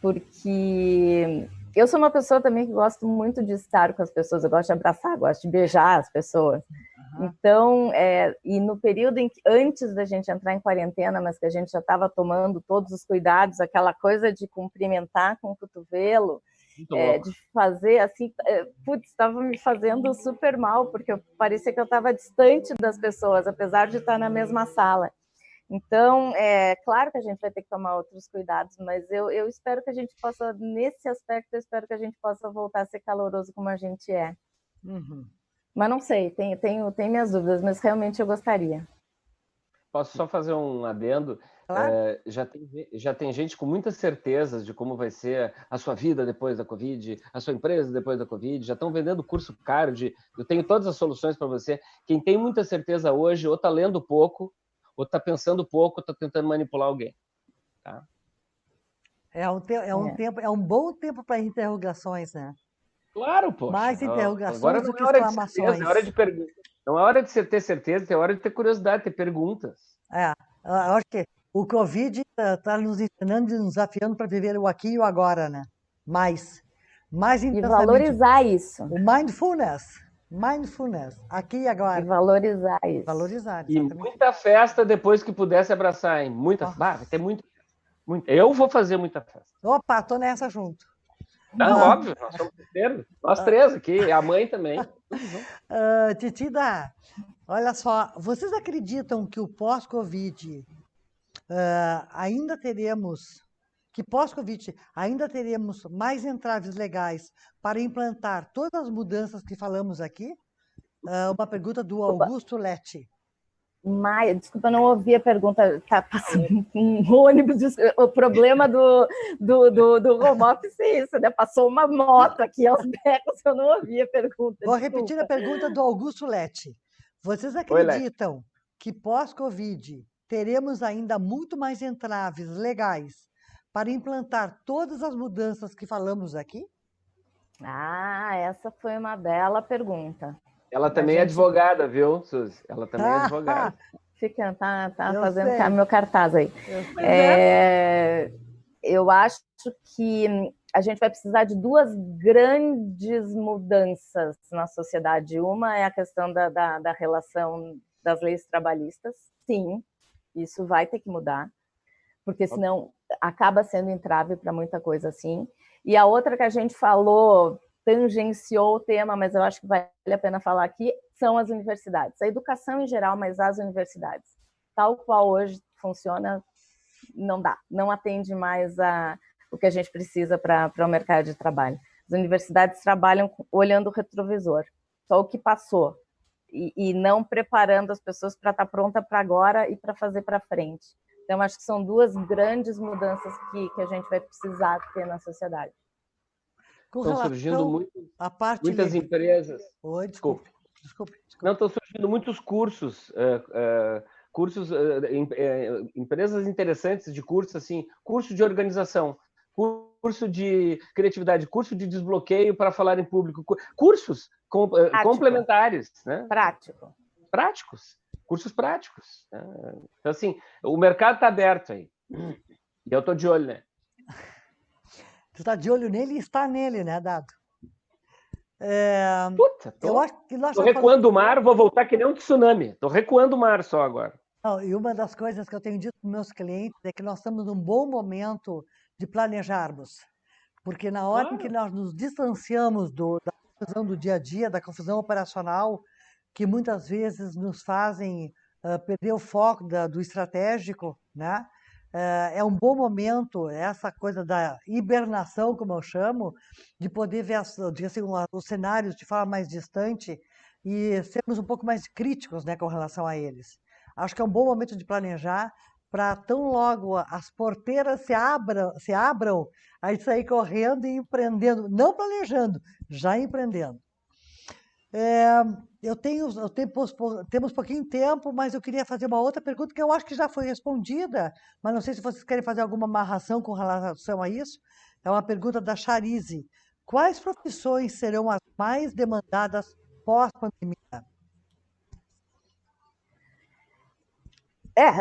porque eu sou uma pessoa também que gosto muito de estar com as pessoas, eu gosto de abraçar, gosto de beijar as pessoas. Então, e no período antes da gente entrar em quarentena, mas que a gente já estava tomando todos os cuidados, aquela coisa de cumprimentar com o cotovelo, de fazer assim, putz, estava me fazendo super mal, porque parecia que eu estava distante das pessoas, apesar de estar na mesma sala. Então, claro que a gente vai ter que tomar outros cuidados, mas eu espero que a gente possa, nesse aspecto, eu espero que a gente possa voltar a ser caloroso como a gente é. Uhum. Mas não sei, tenho minhas dúvidas, mas realmente eu gostaria. Posso só fazer um adendo? Claro. Já tem gente com muitas certezas de como vai ser a sua vida depois da Covid, a sua empresa depois da Covid, já estão vendendo curso caro eu tenho todas as soluções para você. Quem tem muita certeza hoje, ou está lendo pouco, ou está pensando pouco, ou está tentando manipular alguém. Tá? É um bom tempo para interrogações, né? Claro, poxa. Mais interrogações agora do não que é hora exclamações. de certeza, é hora de pergunta. Não é hora de ter certeza, é hora de ter curiosidade, ter perguntas. Eu acho que o Covid está nos ensinando e nos desafiando para viver o aqui e o agora, né? Mais intensamente. E valorizar isso. O mindfulness, aqui e agora. E valorizar isso. Valorizar, exatamente. E muita festa depois que pudesse abraçar, hein? Vai ter muita. Eu vou fazer muita festa. Opa, tô nessa junto. Óbvio, nós somos terceiros. Nós três aqui, a mãe também. Titinda, olha só, vocês acreditam que o pós-Covid ainda teremos mais entraves legais para implantar todas as mudanças que falamos aqui? Uma pergunta do Augusto Lete. Maia, desculpa, não ouvi a pergunta. Tá passando um ônibus. O problema do home office é isso, né? Passou uma moto aqui aos becos, eu não ouvi a pergunta. Vou repetir a pergunta do Augusto Lete. Vocês acreditam que pós-Covid teremos ainda muito mais entraves legais para implantar todas as mudanças que falamos aqui? Essa foi uma bela pergunta. Ela também é advogada, viu, Suzy? Ela também é advogada. Tá fazendo meu cartaz aí. Eu acho que a gente vai precisar de duas grandes mudanças na sociedade. Uma é a questão da relação das leis trabalhistas. Sim, isso vai ter que mudar, porque senão acaba sendo entrave para muita coisa assim. E a outra que a gente falou, tangenciou o tema, mas eu acho que vale a pena falar aqui, são as universidades. A educação em geral, mas as universidades. Tal qual hoje funciona, não dá. Não atende mais o que a gente precisa para o mercado de trabalho. As universidades trabalham olhando o retrovisor, só o que passou, e não preparando as pessoas para estar pronta para agora e para fazer para frente. Então, acho que são duas grandes mudanças que a gente vai precisar ter na sociedade. Estão surgindo muitas empresas. Oi, desculpe. Não, estão surgindo muitos cursos, empresas interessantes de cursos, assim, curso de organização, curso de criatividade, curso de desbloqueio para falar em público, cursos complementares, né? Práticos, cursos práticos. Então, assim, o mercado está aberto aí. E eu estou de olho, né? Tu está de olho nele e está nele, né, Dado? Puta, eu acho que nós tô recuando o mar, vou voltar que nem um tsunami. Tô recuando o mar só agora. Não, e uma das coisas que eu tenho dito para meus clientes é que nós estamos num bom momento de planejarmos. Porque na hora em que nós nos distanciamos da confusão do dia a dia, da confusão operacional, que muitas vezes nos fazem perder o foco do estratégico, né? É um bom momento, essa coisa da hibernação, como eu chamo, de poder ver os cenários de forma mais distante e sermos um pouco mais críticos, né, com relação a eles. Acho que é um bom momento de planejar para tão logo as porteiras se abram, aí sair correndo e empreendendo, não planejando, já empreendendo. Temos pouquinho tempo, mas eu queria fazer uma outra pergunta que eu acho que já foi respondida, mas não sei se vocês querem fazer alguma amarração com relação a isso. É uma pergunta da Charize. Quais profissões serão as mais demandadas pós-pandemia?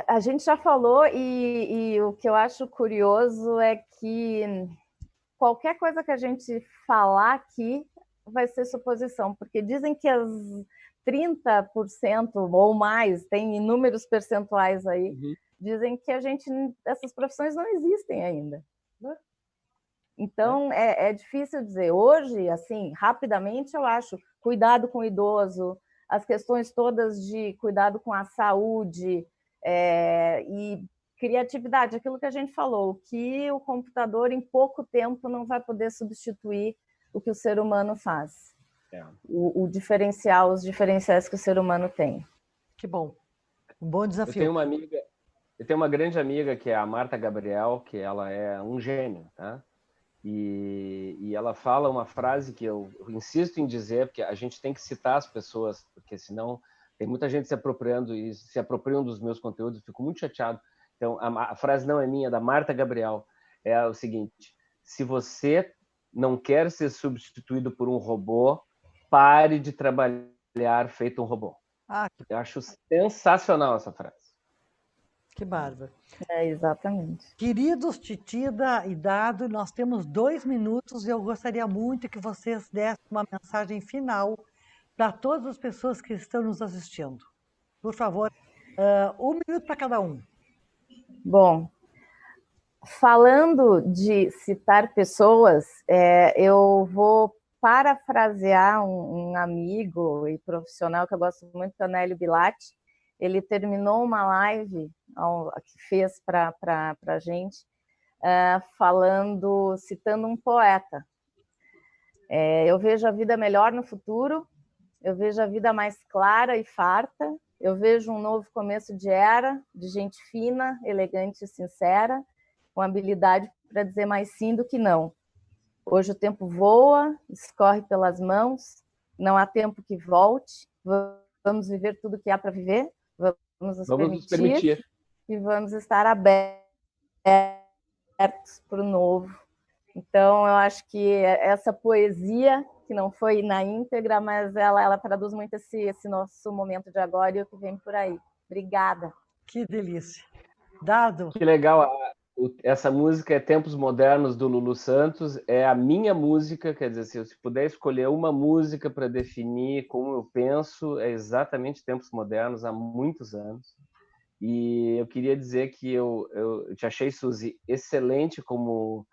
A gente já falou e o que eu acho curioso é que qualquer coisa que a gente falar aqui vai ser suposição, porque dizem que as 30% ou mais, tem inúmeros percentuais aí, dizem que essas profissões não existem ainda. Então, é difícil dizer. Hoje, assim, rapidamente, eu acho, cuidado com o idoso, as questões todas de cuidado com a saúde e criatividade, aquilo que a gente falou, que o computador, em pouco tempo, não vai poder substituir o que o ser humano faz. Os diferenciais que o ser humano tem. Que bom. Um bom desafio. Eu tenho uma grande amiga que é a Marta Gabriel, que ela é um gênio, tá? E ela fala uma frase que eu insisto em dizer, porque a gente tem que citar as pessoas, porque senão tem muita gente se apropriando e se apropriam dos meus conteúdos, eu fico muito chateado. Então, a frase não é minha, é da Marta Gabriel. É o seguinte: se você não quer ser substituído por um robô, pare de trabalhar feito um robô. Eu acho sensacional essa frase. Que bárbaro. Exatamente. Queridos Titida e Dado, nós temos 2 minutos e eu gostaria muito que vocês dessem uma mensagem final para todas as pessoas que estão nos assistindo. Por favor, 1 minuto para cada um. Bom, falando de citar pessoas, eu vou parafrasear um amigo e profissional que eu gosto muito, que é o Nélio Bilatti. Ele terminou uma live que fez para a gente, citando um poeta. Eu vejo a vida melhor no futuro, eu vejo a vida mais clara e farta, eu vejo um novo começo de era, de gente fina, elegante e sincera, com habilidade para dizer mais sim do que não. Hoje o tempo voa, escorre pelas mãos, não há tempo que volte, vamos viver tudo que há para viver, vamos nos permitir e vamos estar abertos para o novo. Então, eu acho que essa poesia, que não foi na íntegra, mas ela traduz muito esse nosso momento de agora e o que vem por aí. Obrigada. Que delícia. Dado. Que legal. Essa música é Tempos Modernos, do Lulu Santos. É a minha música, quer dizer, se puder escolher uma música para definir como eu penso, é exatamente Tempos Modernos, há muitos anos. E eu queria dizer que eu te achei, Suzy, excelente como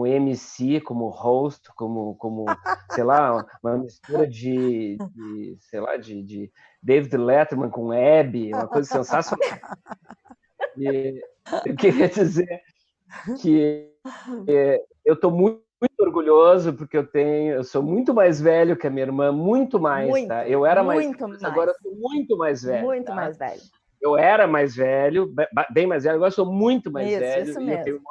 MC, como host, como sei lá, uma mistura de David Letterman com Hebe, uma coisa sensacional. E eu queria dizer que eu estou muito orgulhoso porque eu sou muito mais velho que a minha irmã, muito mais, tá? Eu era mais, agora eu sou muito mais velho. Muito mais velho. Eu era mais velho, bem mais velho, agora sou muito mais velho. Isso e mesmo.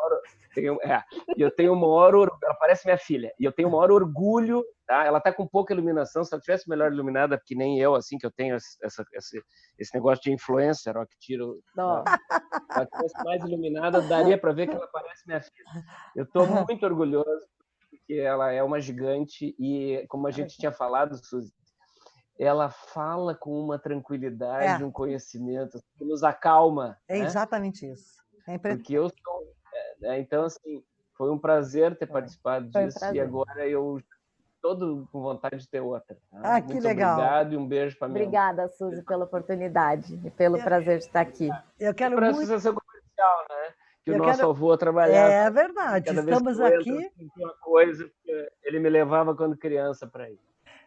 E eu tenho o maior orgulho, ela parece minha filha, e eu tenho o maior orgulho, tá? Ela tá com pouca iluminação, se ela tivesse melhor iluminada, que nem eu, assim, que eu tenho esse negócio de influencer, ó, que tiro... Ó, Se ela tivesse mais iluminada, daria para ver que ela parece minha filha. Eu estou muito orgulhoso, porque ela é uma gigante e, como a gente tinha falado, Suzy, ela fala com uma tranquilidade, um conhecimento que nos acalma. É né? exatamente isso. É Porque eu sou... Então, assim, foi um prazer ter participado Foi um disso prazer. e agora eu estou com vontade de ter outra. Tá? Ah, que Muito legal. obrigado e um beijo para minha Obrigada, Suzy, pela oportunidade e pelo prazer de estar aqui. Eu quero para a muito... associação comercial, né? Que o Eu nosso quero- avô trabalhava. É verdade, Cada vez estamos que eu entro, aqui... eu sinto uma coisa que ele me levava quando criança para ir.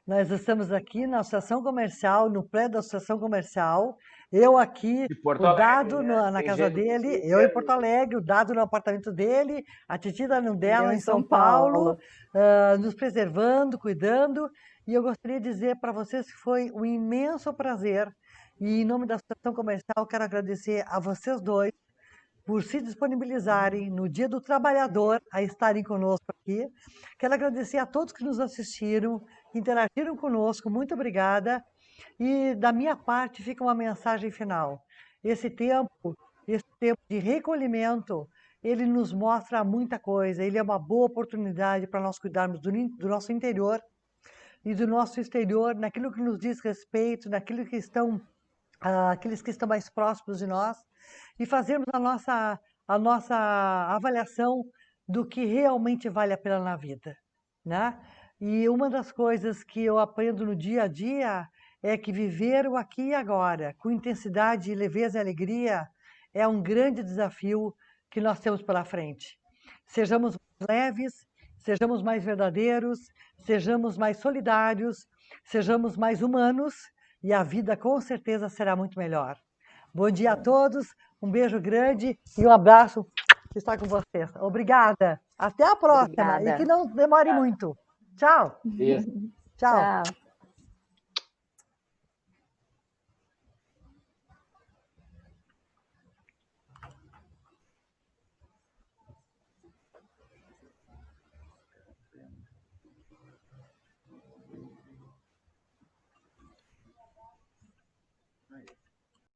Nós estamos aqui na Associação Comercial, no prédio da Associação Comercial. Eu aqui, De Porto o Alegre, Dado né? na Tem casa gente dele, que eu em Porto Alegre, o Dado no apartamento dele, a Titida no dela Eu em em São São Paulo, Paulo. nos preservando, cuidando. E eu gostaria de dizer para vocês que foi um imenso prazer. E em nome da Associação Comercial, quero agradecer a vocês dois por se disponibilizarem no Dia do Trabalhador a estarem conosco aqui. Quero agradecer a todos que nos assistiram, que interagiram conosco, muito obrigada. E da minha parte fica uma mensagem final. Esse tempo de recolhimento, ele nos mostra muita coisa, ele é uma boa oportunidade para nós cuidarmos do nosso interior e do nosso exterior, naquilo que nos diz respeito, naquilo que estão aqueles que estão mais próximos de nós, e fazermos a nossa avaliação do que realmente vale a pena na vida, né? E uma das coisas que eu aprendo no dia a dia é que viver o aqui e agora, com intensidade, leveza e alegria, é um grande desafio que nós temos pela frente. Sejamos mais leves, sejamos mais verdadeiros, sejamos mais solidários, sejamos mais humanos, e a vida com certeza será muito melhor. Bom dia a todos, um beijo grande e um abraço que está com vocês. Obrigada. Até a próxima. Obrigada. E que não demore muito. Tchau. Isso. Tchau. Tchau.